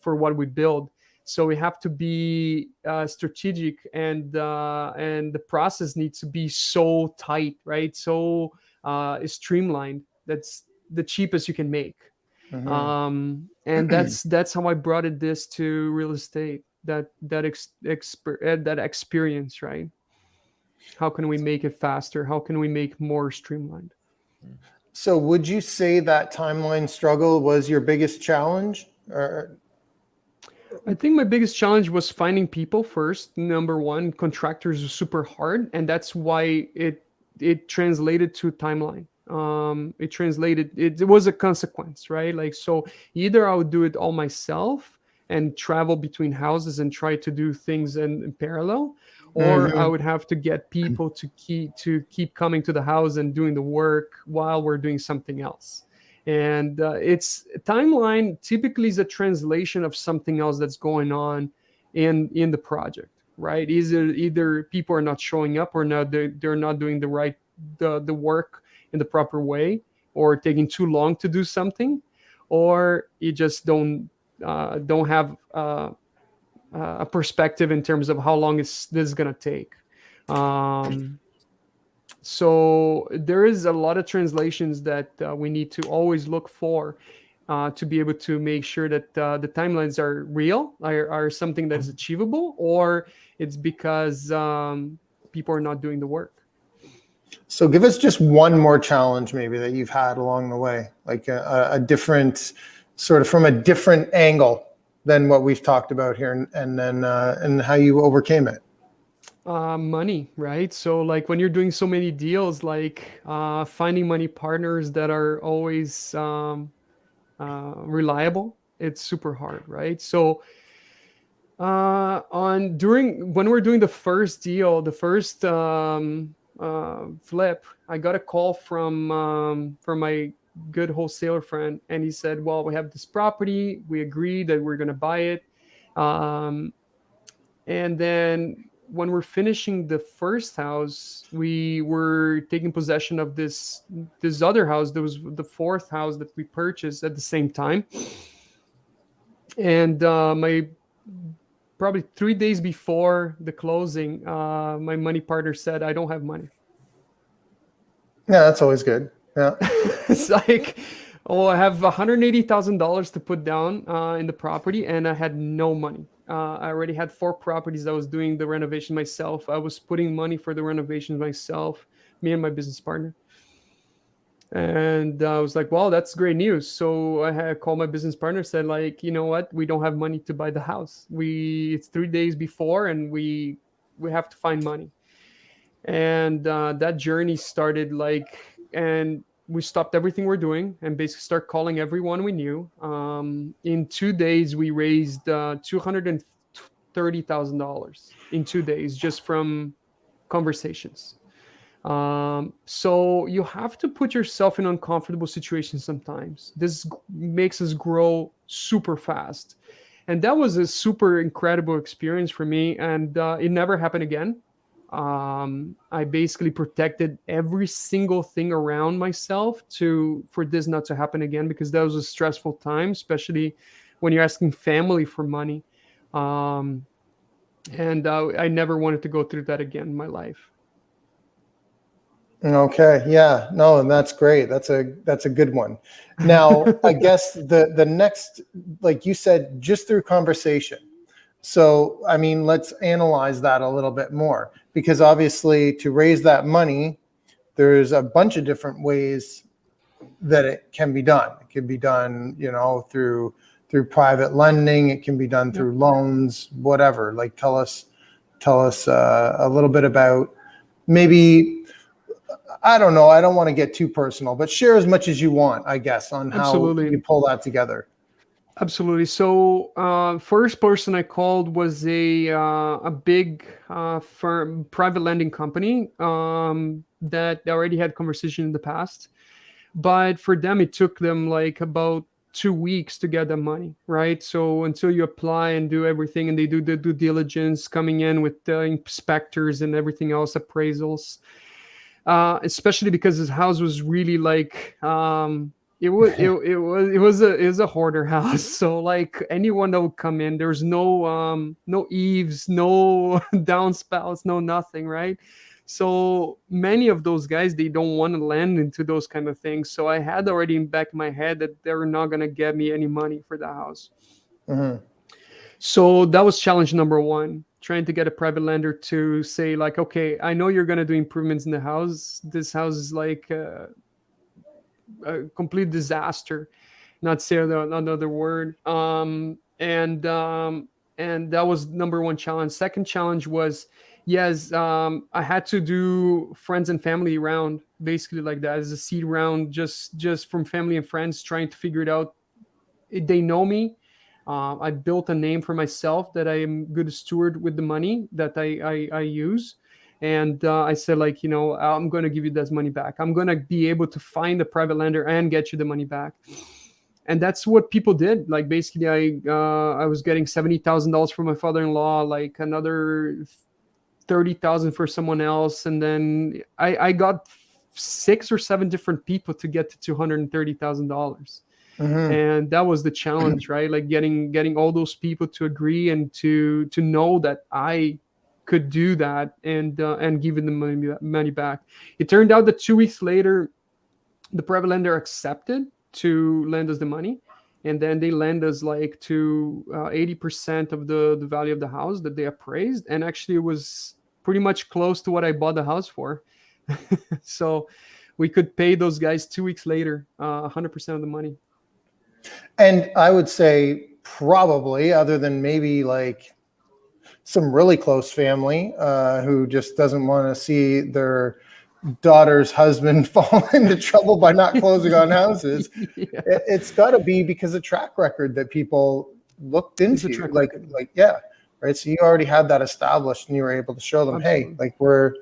Speaker 3: for what we build. So we have to be strategic, and the process needs to be so tight, right? So streamlined. That's the cheapest you can make. And that's how I brought this to real estate. That experience, right? How can we make it faster? How can we make more streamlined?
Speaker 1: So would you say that timeline struggle was your biggest challenge? Or
Speaker 3: I think my biggest challenge was finding people first. Number one, contractors are super hard, and that's why it translated to timeline. It was a consequence, right? Like, so either I would do it all myself and travel between houses and try to do things in parallel, or I would have to get people to keep coming to the house and doing the work while we're doing something else. And it's timeline typically is a translation of something else that's going on in the project, right? Either people are not showing up, or not they're not doing the work in the proper way, or taking too long to do something, or you just don't have a perspective in terms of how long this is going to take. So there is a lot of translations that we need to always look for to be able to make sure that the timelines are real, are something that is achievable, or it's because people are not doing the work.
Speaker 1: So give us just one more challenge maybe that you've had along the way, like a different sort of from a different angle than what we've talked about here, and then and how you overcame it.
Speaker 3: Money, right? So like when you're doing so many deals, like finding money partners that are always reliable, it's super hard, right? So when we're doing the first deal, the first flip, I got a call from my good wholesaler friend, and he said, well, we have this property, we agreed that we're going to buy it, and then when we're finishing the first house, we were taking possession of this other house. That was the fourth house that we purchased at the same time. And probably 3 days before the closing, my money partner said, I don't have money.
Speaker 1: Yeah, that's always good. Yeah.
Speaker 3: It's like, oh, I have $180,000 to put down in the property, and I had no money. I already had 4 properties. I was doing the renovation myself. I was putting money for the renovations myself, me and my business partner. And I was like, well, that's great news. So I had called my business partner, said like, you know what? We don't have money to buy the house. It's 3 days before, and we have to find money. And that journey started and we stopped everything we're doing and basically start calling everyone we knew. In 2 days, we raised $230,000 in 2 days just from conversations. So you have to put yourself in uncomfortable situations sometimes. This makes us grow super fast. And that was a super incredible experience for me. And it never happened again. I basically protected every single thing around myself for this not to happen again, because that was a stressful time, especially when you're asking family for money. And I never wanted to go through that again in my life.
Speaker 1: Okay. Yeah. No, and that's great. That's a good one. Now, I guess the next, like you said, just through conversation. So, I mean, let's analyze that a little bit more, because obviously to raise that money, there's a bunch of different ways that it can be done. It can be done, through private lending. It can be done through loans, whatever. Like tell us a little bit about, maybe, I don't know, I don't want to get too personal, but share as much as you want, I guess, on how
Speaker 3: Absolutely.
Speaker 1: you pull that together.
Speaker 3: Absolutely. So, first person I called was a big firm, private lending company, that already had conversation in the past. But for them, it took them like about 2 weeks to get the money, right? So until you apply and do everything, and they do the due diligence, coming in with the inspectors and everything else, appraisals, especially because his house was really like, it was a hoarder house. So like anyone that would come in, there's no eaves, no downspouts, no nothing, right? So many of those guys, they don't want to lend into those kind of things. So I had already in back of my head that they're not gonna get me any money for the house.
Speaker 1: Mm-hmm.
Speaker 3: So that was challenge number one, trying to get a private lender to say like, okay, I know you're gonna do improvements in the house. This house is like a complete disaster, not say another word. And that was number one challenge. Second challenge was, yes, I had to do friends and family round, basically like that, as a seed round, just from family and friends, trying to figure it out. They know me. I built a name for myself that I am good steward with the money that I use. And I said, like, I'm going to give you this money back. I'm going to be able to find a private lender and get you the money back. And that's what people did. Like, basically, I was getting $70,000 from my father-in-law, like another 30,000 for someone else. And then I got 6 or 7 different people to get to $230,000.
Speaker 1: Mm-hmm.
Speaker 3: And that was the challenge, right? Like getting all those people to agree and to know that I could do that, and giving the money back. It turned out that 2 weeks later, the private lender accepted to lend us the money, and then they lend us like to 80% of the value of the house that they appraised, and actually it was pretty much close to what I bought the house for. So we could pay those guys 2 weeks later 100% of the money.
Speaker 1: And I would say probably, other than maybe like some really close family who just doesn't want to see their daughter's husband fall into trouble by not closing on houses,
Speaker 3: Yeah.
Speaker 1: it's got to be because of track record that people looked into. Like, yeah, right. So you already had that established, and you were able to show them,
Speaker 3: Absolutely.
Speaker 1: hey, like we're,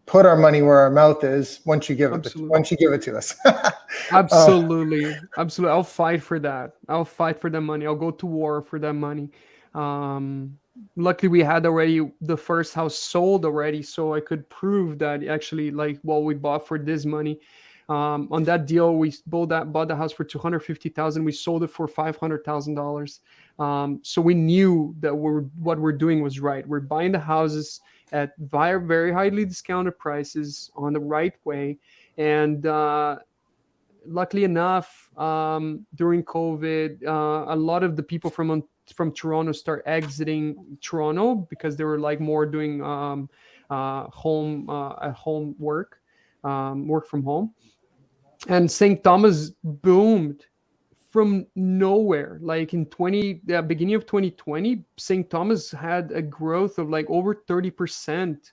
Speaker 1: put our money where our mouth is once you give it to us.
Speaker 3: Absolutely. I'll fight for that. I'll fight for the money. I'll go to war for that money. Luckily we had already the first house sold already, so I could prove that actually, like, what we bought for this money. On that deal, we bought the house for $250,000. We sold it for $500,000. So we knew that what we're doing was right. We're buying the houses at very, very highly discounted prices on the right way. And luckily enough, during COVID, a lot of the people from Toronto start exiting Toronto because they were like more doing home work from home. And St. Thomas boomed from nowhere. Like in beginning of 2020, St. Thomas had a growth of like over 30%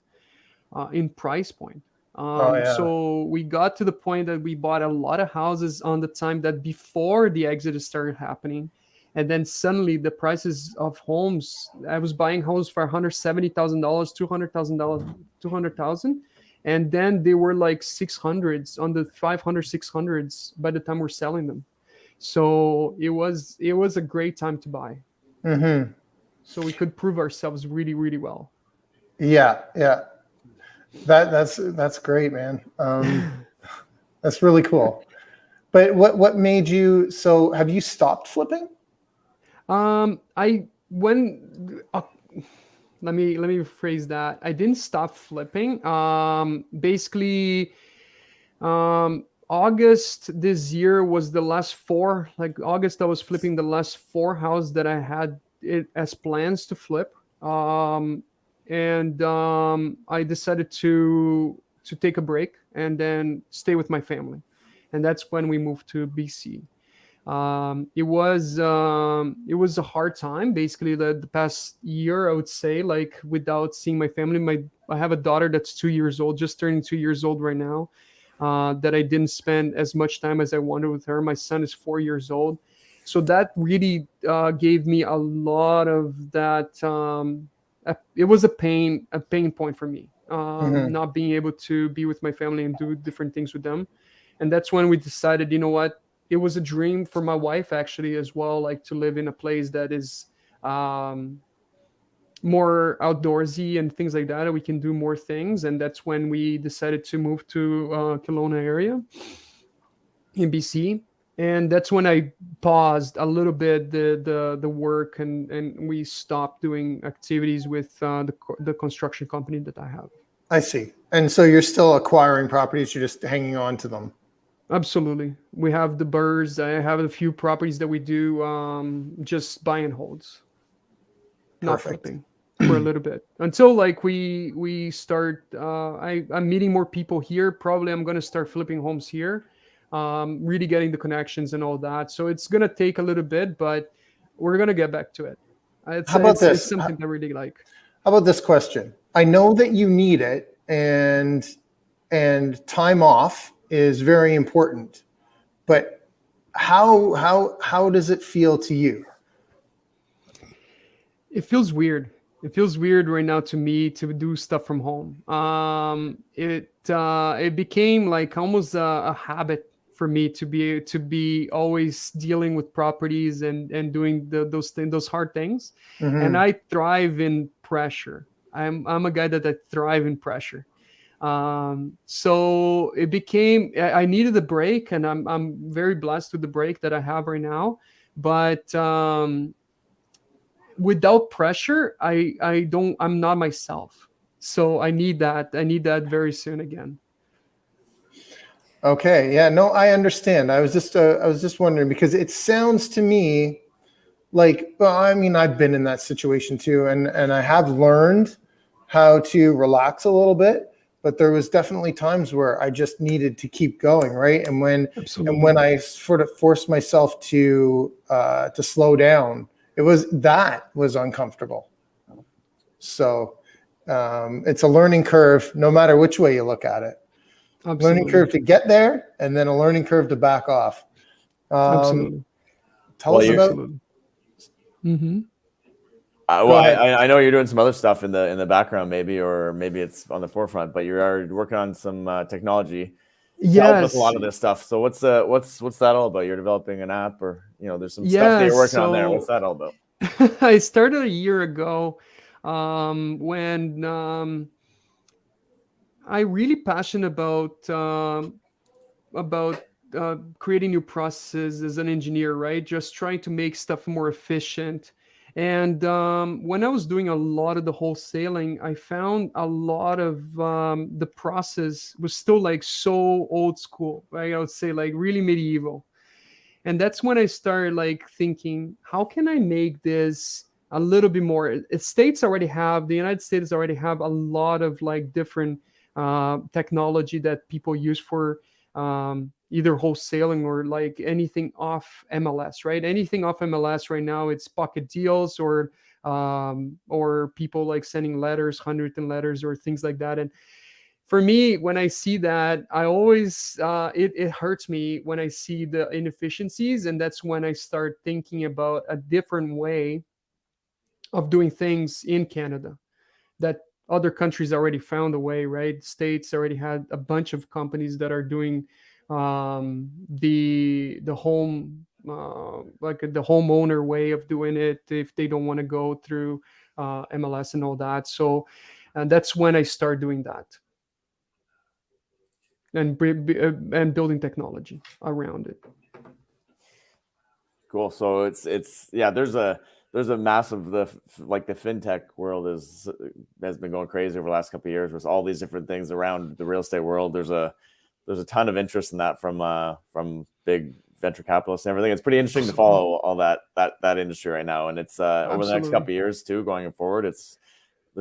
Speaker 3: in price point. So we got to the point that we bought a lot of houses on the time that before the exit started happening. And then suddenly the prices of homes, I was buying homes for $170,000, $200,000, $200,000. And then they were like 600s, on the 500, 600s by the time we're selling them. So it was a great time to buy.
Speaker 1: Mm-hmm.
Speaker 3: So we could prove ourselves really, really well.
Speaker 1: Yeah, yeah. That's great, man. That's really cool. But what made you, so have you stopped flipping?
Speaker 3: I when let me rephrase that. I didn't stop flipping. Basically, August this year was the last four. Like August, I was flipping the last four houses that I had it as plans to flip. And I decided to take a break and then stay with my family, and that's when we moved to BC. It was a hard time. Basically, the past year, I would say, like without seeing my family. I have a daughter that's 2 years old, just turning 2 years old right now. That I didn't spend as much time as I wanted with her. My son is 4 years old, so that really gave me a lot of that. It was a pain point for me,
Speaker 1: Hmm.
Speaker 3: not being able to be with my family and do different things with them. And that's when we decided, you know what, it was a dream for my wife actually as well, like to live in a place that is um, more outdoorsy and things like that. We can do more things, and that's when we decided to move to Kelowna area in BC. And that's when I paused a little bit the work, and we stopped doing activities with the construction company that I have.
Speaker 1: I see. And so you're still acquiring properties, you're just hanging on to them.
Speaker 3: Absolutely. We have the birds. I have a few properties that we do just buy and holds, not
Speaker 1: Perfect.
Speaker 3: flipping for a little bit until like we start. I'm meeting more people here. Probably I'm gonna start flipping homes here, really getting the connections and all that. So it's gonna take a little bit, but we're gonna get back to it.
Speaker 1: How about
Speaker 3: It's
Speaker 1: this?
Speaker 3: something that I really like.
Speaker 1: How about this question? I know that you need it, and time off is very important, but how does it feel to you?
Speaker 3: It feels weird. It feels weird right now to me to do stuff from home. It became like almost a habit for me to be always dealing with properties and doing those hard things. And
Speaker 1: Hmm.
Speaker 3: I thrive in pressure. I'm a guy that I thrive in pressure. So it became I needed a break, and I'm very blessed with the break that I have right now. But without pressure, I'm not myself. So I need that very soon again.
Speaker 1: Okay, yeah, no, I understand. I was just wondering because it sounds to me like, well, I mean, I've been in that situation too, and I have learned how to relax a little bit, but there was definitely times where I just needed to keep going, right? And
Speaker 3: Absolutely.
Speaker 1: when I sort of forced myself to slow down, that was uncomfortable. So it's a learning curve, no matter which way you look at it. Learning
Speaker 3: Absolutely.
Speaker 1: curve to get there, and then a learning curve to back off. Um,
Speaker 3: Absolutely.
Speaker 1: tell
Speaker 2: Well,
Speaker 1: us
Speaker 2: you
Speaker 1: about.
Speaker 3: Absolutely. Hmm.
Speaker 1: Go
Speaker 2: well,
Speaker 1: ahead.
Speaker 2: I know you're doing some other stuff in the background, maybe, or maybe it's on the forefront, but you are working on some technology to help with a
Speaker 3: Yes.
Speaker 2: lot of this stuff. So what's that all about? You're developing an app, or there's some stuff that you're
Speaker 3: Yes.
Speaker 2: working on there. What's
Speaker 3: So
Speaker 2: that all about?
Speaker 3: I started a year ago when I really passionate about creating new processes as an engineer, right? Just trying to make stuff more efficient. And when I was doing a lot of the wholesaling, I found a lot of the process was still like so old school, right? I would say like really medieval. And that's when I started like thinking, how can I make this a little bit more? The United States already have a lot of like different technology that people use for either wholesaling or like anything off MLS, right? Anything off MLS right now, it's pocket deals or people like sending letters, handwritten letters or things like that. And for me, when I see that, I always it hurts me when I see the inefficiencies, and that's when I start thinking about a different way of doing things in Canada that other countries already found a way, right? States already had a bunch of companies that are doing the home like the homeowner way of doing it if they don't want to go through MLS and all that. So And that's when I start doing that and building technology around it.
Speaker 2: Cool. So it's yeah. There's a massive the fintech world has been going crazy over the last couple of years with all these different things around the real estate world. There's a ton of interest in that from big venture capitalists and everything. It's pretty interesting to follow all that industry right now, and it's over the next couple of years too, going forward. There's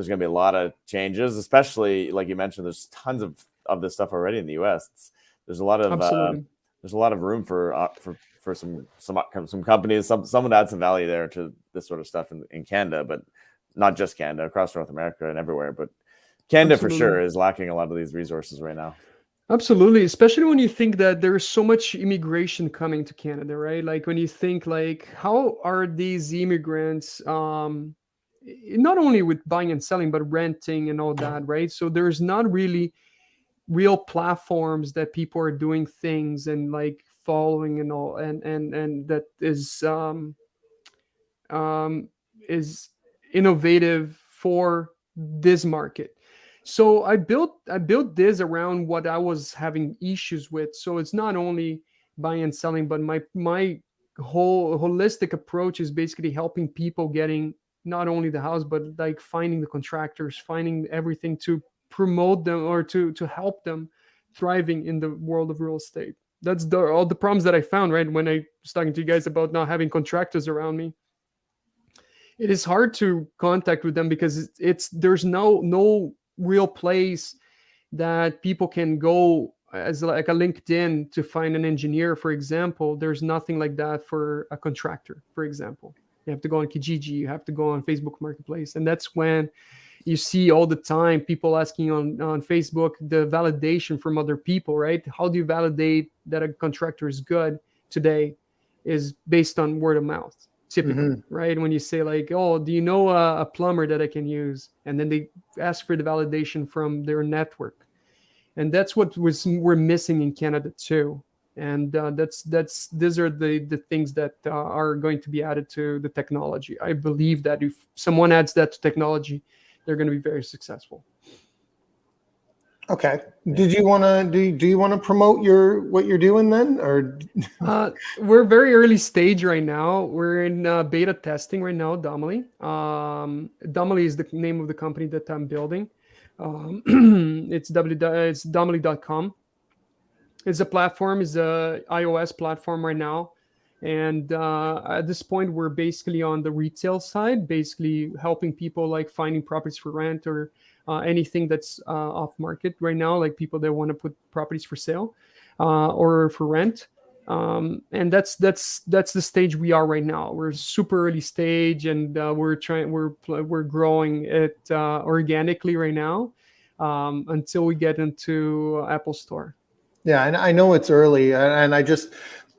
Speaker 2: going to be a lot of changes, especially like you mentioned. There's tons of this stuff already in the U.S. There's a lot of room for some companies. Someone to add some value there to this sort of stuff in Canada, but not just Canada, across North America and everywhere. But Canada for sure is lacking a lot of these resources right now.
Speaker 3: Absolutely, especially when you think that there's so much immigration coming to Canada, right? Like when you think like, how are these immigrants, not only with buying and selling, but renting and all that, right? So there's not really real platforms that people are doing things and like following and all, and that is innovative for this market. So I built this around what I was having issues with. So it's not only buying and selling, but my whole holistic approach is basically helping people getting not only the house, but like finding the contractors, finding everything to promote them or to help them thriving in the world of real estate. That's all the problems that I found, right? When I was talking to you guys about not having contractors around me. It is hard to contact with them because there's no real place that people can go as like a LinkedIn to find an engineer, for example. There's nothing like that for a contractor, for example. You have to go on Kijiji, you have to go on Facebook Marketplace. And that's when you see all the time people asking on Facebook the validation from other people, right? How do you validate that a contractor is good today is based on word of mouth. Typically, right? When you say like, oh, do you know a plumber that I can use? And then they ask for the validation from their network. And that's what we're missing in Canada too. And these are the things that are going to be added to the technology. I believe that if someone adds that to technology, they're going to be very successful.
Speaker 1: Okay. Did you want to do you want to promote what you're doing then, or?
Speaker 3: We're very early stage right now. We're in beta testing right now. Domly. Domly is the name of the company that I'm building. It's domly.com. It's a platform. It's a iOS platform right now. And at this point, we're basically on the retail side, basically helping people like finding properties for rent or anything that's off market right now, like people that want to put properties for sale or for rent. And that's the stage we are right now. We're super early stage, and we're growing it organically right now until we get into Apple Store.
Speaker 1: Yeah, and I know it's early, and I just,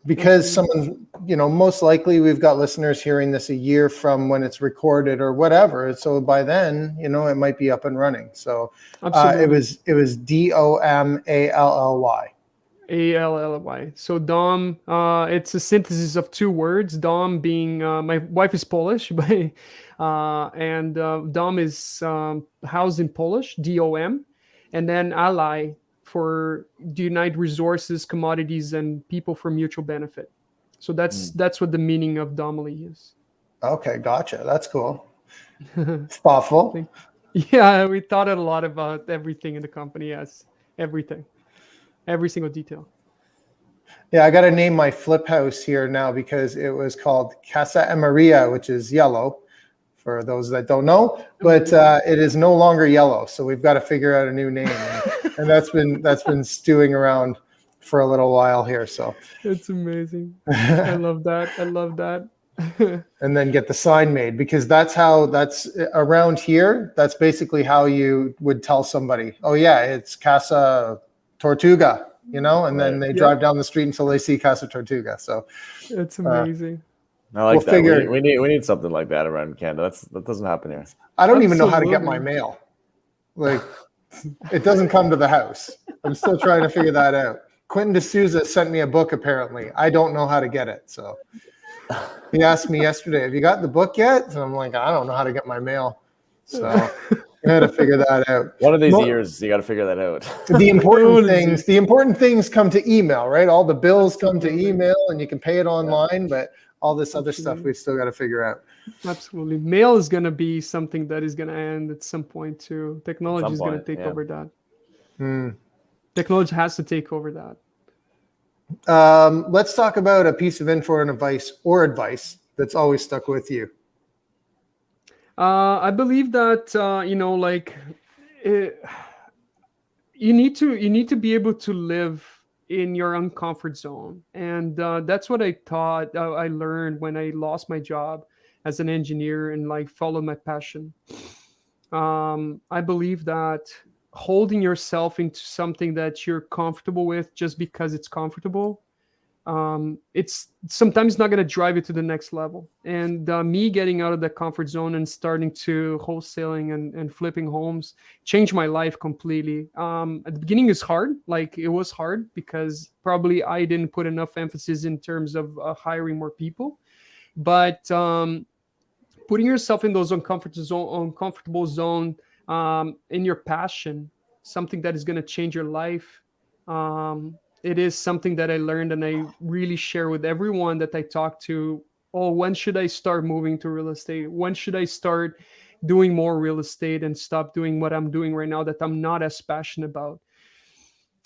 Speaker 1: because someone, most likely we've got listeners hearing this a year from when it's recorded or whatever. So by then, it might be up and running. So it was DOMALLY.
Speaker 3: ALLY. So Dom, it's a synthesis of two words. Dom being my wife is Polish, and Dom is housed in Polish, DOM, and then ally for unite resources, commodities, and people for mutual benefit. So that's what the meaning of Domly is.
Speaker 1: Okay, gotcha. That's cool. It's thoughtful.
Speaker 3: Yeah, we thought a lot about everything in the company. Yes, everything. Every single detail.
Speaker 1: Yeah, I got to name my flip house here now because it was called Casa Amaria, which is yellow for those that don't know, but it is no longer yellow. So we've got to figure out a new name. And that's been stewing around for a little while here. So
Speaker 3: it's amazing. I love that.
Speaker 1: And then get the sign made, because that's around here. That's basically how you would tell somebody, oh yeah, it's Casa Tortuga, and then they drive down the street until they see Casa Tortuga. So
Speaker 3: it's amazing.
Speaker 2: I like that. We need something like that around Canada. That doesn't happen here.
Speaker 1: I don't even know how to get my mail. Like, it doesn't come to the house. I'm still trying to figure that out. Quentin D'Souza sent me a book, apparently. I don't know how to get it. So he asked me yesterday, have you gotten the book yet? And I'm like, I don't know how to get my mail. So got to figure that out.
Speaker 2: One of these
Speaker 1: Mo-
Speaker 2: years, you got to figure that out.
Speaker 1: The important things come to email, right? All the bills come to email, and you can pay it online, but all this other stuff we still got to figure out.
Speaker 3: Absolutely. Mail is going to be something that is going to end at some point too. Technology is going to take over that. Technology has to take over that.
Speaker 1: Let's talk about a piece of info and advice that's always stuck with you.
Speaker 3: I believe that you need to be able to live in your own comfort zone, and that's what I learned when I lost my job as an engineer and like followed my passion. I believe that holding yourself into something that you're comfortable with just because it's comfortable, it's sometimes not going to drive you to the next level. And me getting out of the comfort zone and starting to wholesaling and flipping homes changed my life completely. At the beginning, it's hard. Like it was hard because probably I didn't put enough emphasis in terms of hiring more people. But putting yourself in those uncomfortable zone in your passion, something that is going to change your life. It is something that I learned and I really share with everyone that I talk to. Oh, when should I start moving to real estate? When should I start doing more real estate and stop doing what I'm doing right now that I'm not as passionate about?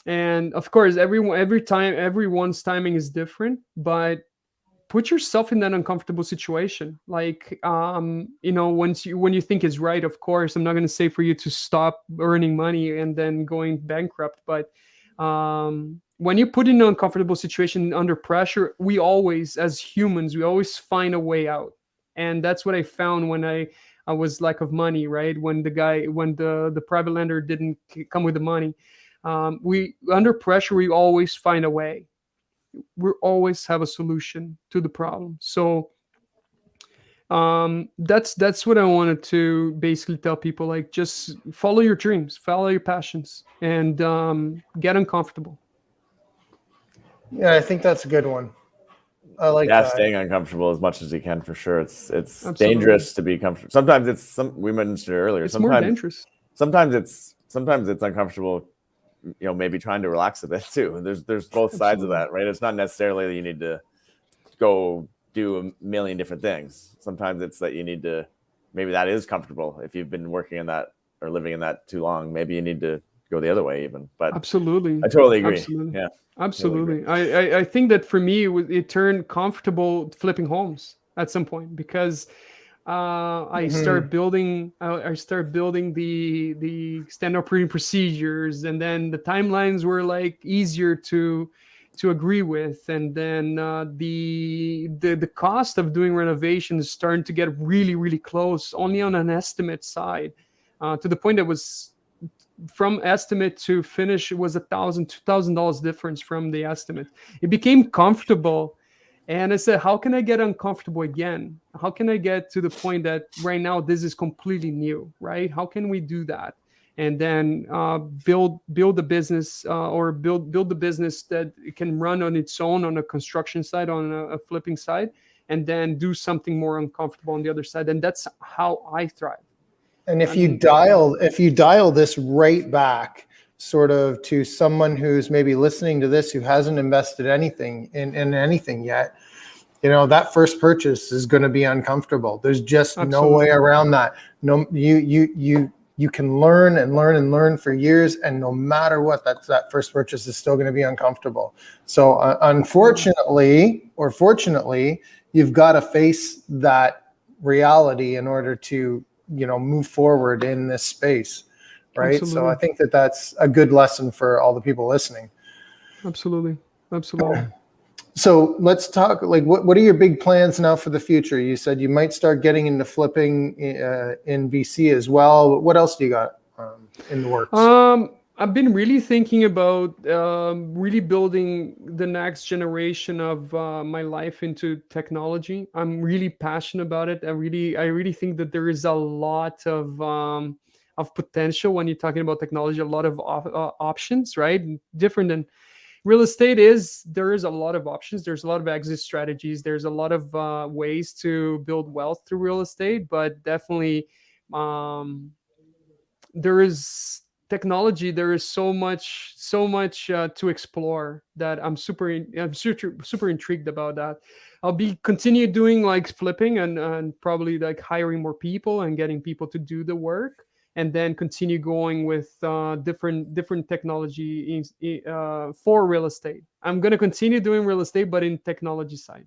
Speaker 3: And of course, everyone's timing is different, but put yourself in that uncomfortable situation. Like, when you think it's right, of course, I'm not going to say for you to stop earning money and then going bankrupt. But when you put in an uncomfortable situation under pressure, we always, as humans, we always find a way out. And that's what I found when I was lack of money, right? When the private lender didn't come with the money, we under pressure, we always find a way. We always have a solution to the problem. So that's what I wanted to basically tell people. Like, just follow your dreams, follow your passions, and get uncomfortable.
Speaker 1: Yeah, I think that's a good one. I like that.
Speaker 2: Staying uncomfortable as much as you can, for sure. It's
Speaker 3: Absolutely.
Speaker 2: dangerous to be comfortable. Sometimes we mentioned it earlier.
Speaker 3: It's more dangerous.
Speaker 2: Sometimes it's uncomfortable, maybe trying to relax a bit too. There's both sides of that, right? It's not necessarily that you need to go do a million different things. Sometimes it's that you need to, maybe that is comfortable. If you've been working in that or living in that too long, maybe you need to go the other way even. But
Speaker 3: absolutely,
Speaker 2: I totally agree.
Speaker 3: Absolutely.
Speaker 2: Yeah,
Speaker 3: absolutely. Totally I think that for me, it turned comfortable flipping homes at some point because I start building the standard operating procedures, and then the timelines were like easier to agree with, and then the cost of doing renovations is starting to get really, really close, only on an estimate side, to the point that was from estimate to finish, it was $1,000-$2,000 difference from the estimate. It became comfortable. And I said, how can I get uncomfortable again? How can I get to the point that right now this is completely new, right? How can we do that? And then build the business or build the business that it can run on its own on a construction side, on a flipping side, and then do something more uncomfortable on the other side. And that's how I thrive.
Speaker 1: And if you dial this right back sort of to someone who's maybe listening to this who hasn't invested anything in anything yet, that first purchase is going to be uncomfortable. There's just no way around that. No, you can learn and learn and learn for years, and no matter what, that first purchase is still going to be uncomfortable. So unfortunately or fortunately, you've got to face that reality in order to move forward in this space. Right.
Speaker 3: Absolutely.
Speaker 1: So I think that's a good lesson for all the people listening.
Speaker 3: Absolutely.
Speaker 1: So let's talk, like, what are your big plans now for the future? You said you might start getting into flipping in BC as well. What else do you got in the works?
Speaker 3: I've been really thinking about really building the next generation of my life into technology. I'm really passionate about it. I really think that there is a lot of potential when you're talking about technology, a lot of options, right? Different than real estate there is a lot of options. There's a lot of exit strategies. There's a lot of ways to build wealth through real estate, but definitely there is technology. There is so much to explore that I'm super intrigued about that. I'll be continue doing like flipping and probably like hiring more people and getting people to do the work, and then continue going with different technology for real estate. I'm gonna continue doing real estate, but in technology side.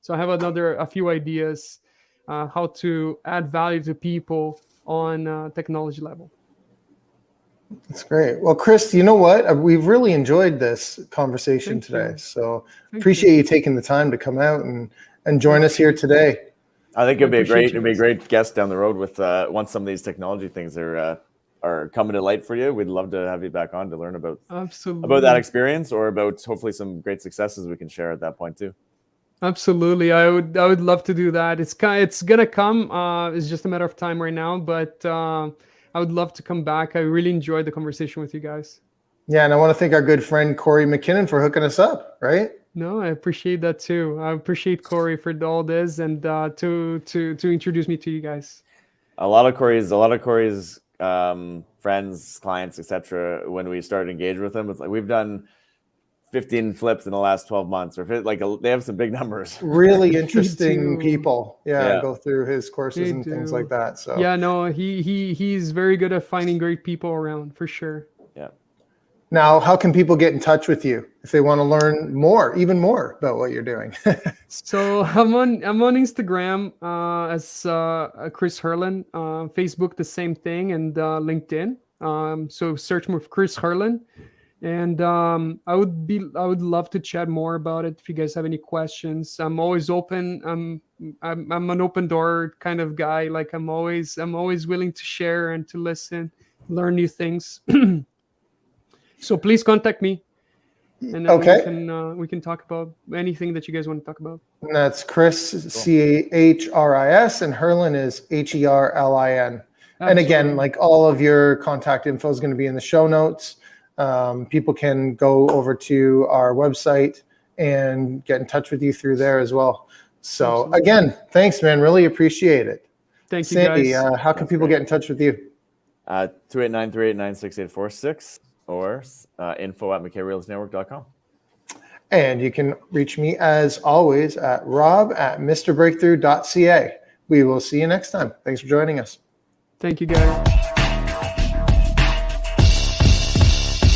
Speaker 3: So I have a few ideas how to add value to people on technology level.
Speaker 1: That's great. Well, Chris, you know what? We've really enjoyed this conversation
Speaker 3: Thank
Speaker 1: today.
Speaker 3: you.
Speaker 1: So
Speaker 3: Thank
Speaker 1: appreciate you taking the time to come out and join us here today.
Speaker 2: I think it'd be
Speaker 3: appreciate
Speaker 2: a great guest down the road with once some of these technology things are coming to light for you. We'd love to have you back on to learn about
Speaker 3: Absolutely.
Speaker 2: that experience, or about hopefully some great successes we can share at that point too.
Speaker 3: Absolutely. I would love to do that. It's gonna come. It's just a matter of time right now, but I would love to come back. I really enjoyed the conversation with you guys.
Speaker 1: Yeah, and I want to thank our good friend Corey McKinnon for hooking us up, right?
Speaker 3: No, I appreciate that too. I appreciate Corey for all this and to introduce me to you guys.
Speaker 2: A lot of Corey's friends, clients, etc. When we started engaging with them, it's like we've done 15 flips in the last 12 months, or they have some big numbers.
Speaker 1: Really interesting people.
Speaker 2: Yeah.
Speaker 1: Go through his courses and things like that. So
Speaker 3: yeah, no, he's very good at finding great people around for sure.
Speaker 2: Yeah.
Speaker 1: Now, how can people get in touch with you if they want to learn even more about what you're doing?
Speaker 3: So I'm on Instagram as Chris Herlin, Facebook the same thing, and LinkedIn. So search for Chris Herlin. And I would love to chat more about it if you guys have any questions. I'm always open. I'm an open door kind of guy. Like I'm always willing to share and to listen, learn new things. So please contact me, and we can talk about anything that you guys want to talk about.
Speaker 1: And that's Chris, Chris, and Herlin is Herlin. And again, like all of your contact info is going to be in the show notes. People can go over to our website and get in touch with you through there as well. So again, thanks, man. Really appreciate it.
Speaker 3: Thank you,
Speaker 1: Sandy,
Speaker 3: guys.
Speaker 1: how can people get in touch with you?
Speaker 2: 289-389-6846 or info@mckrealestatenetwork.com.
Speaker 1: And you can reach me as always at rob@mrbreakthrough.ca. We will see you next time. Thanks for joining us.
Speaker 3: Thank you, guys.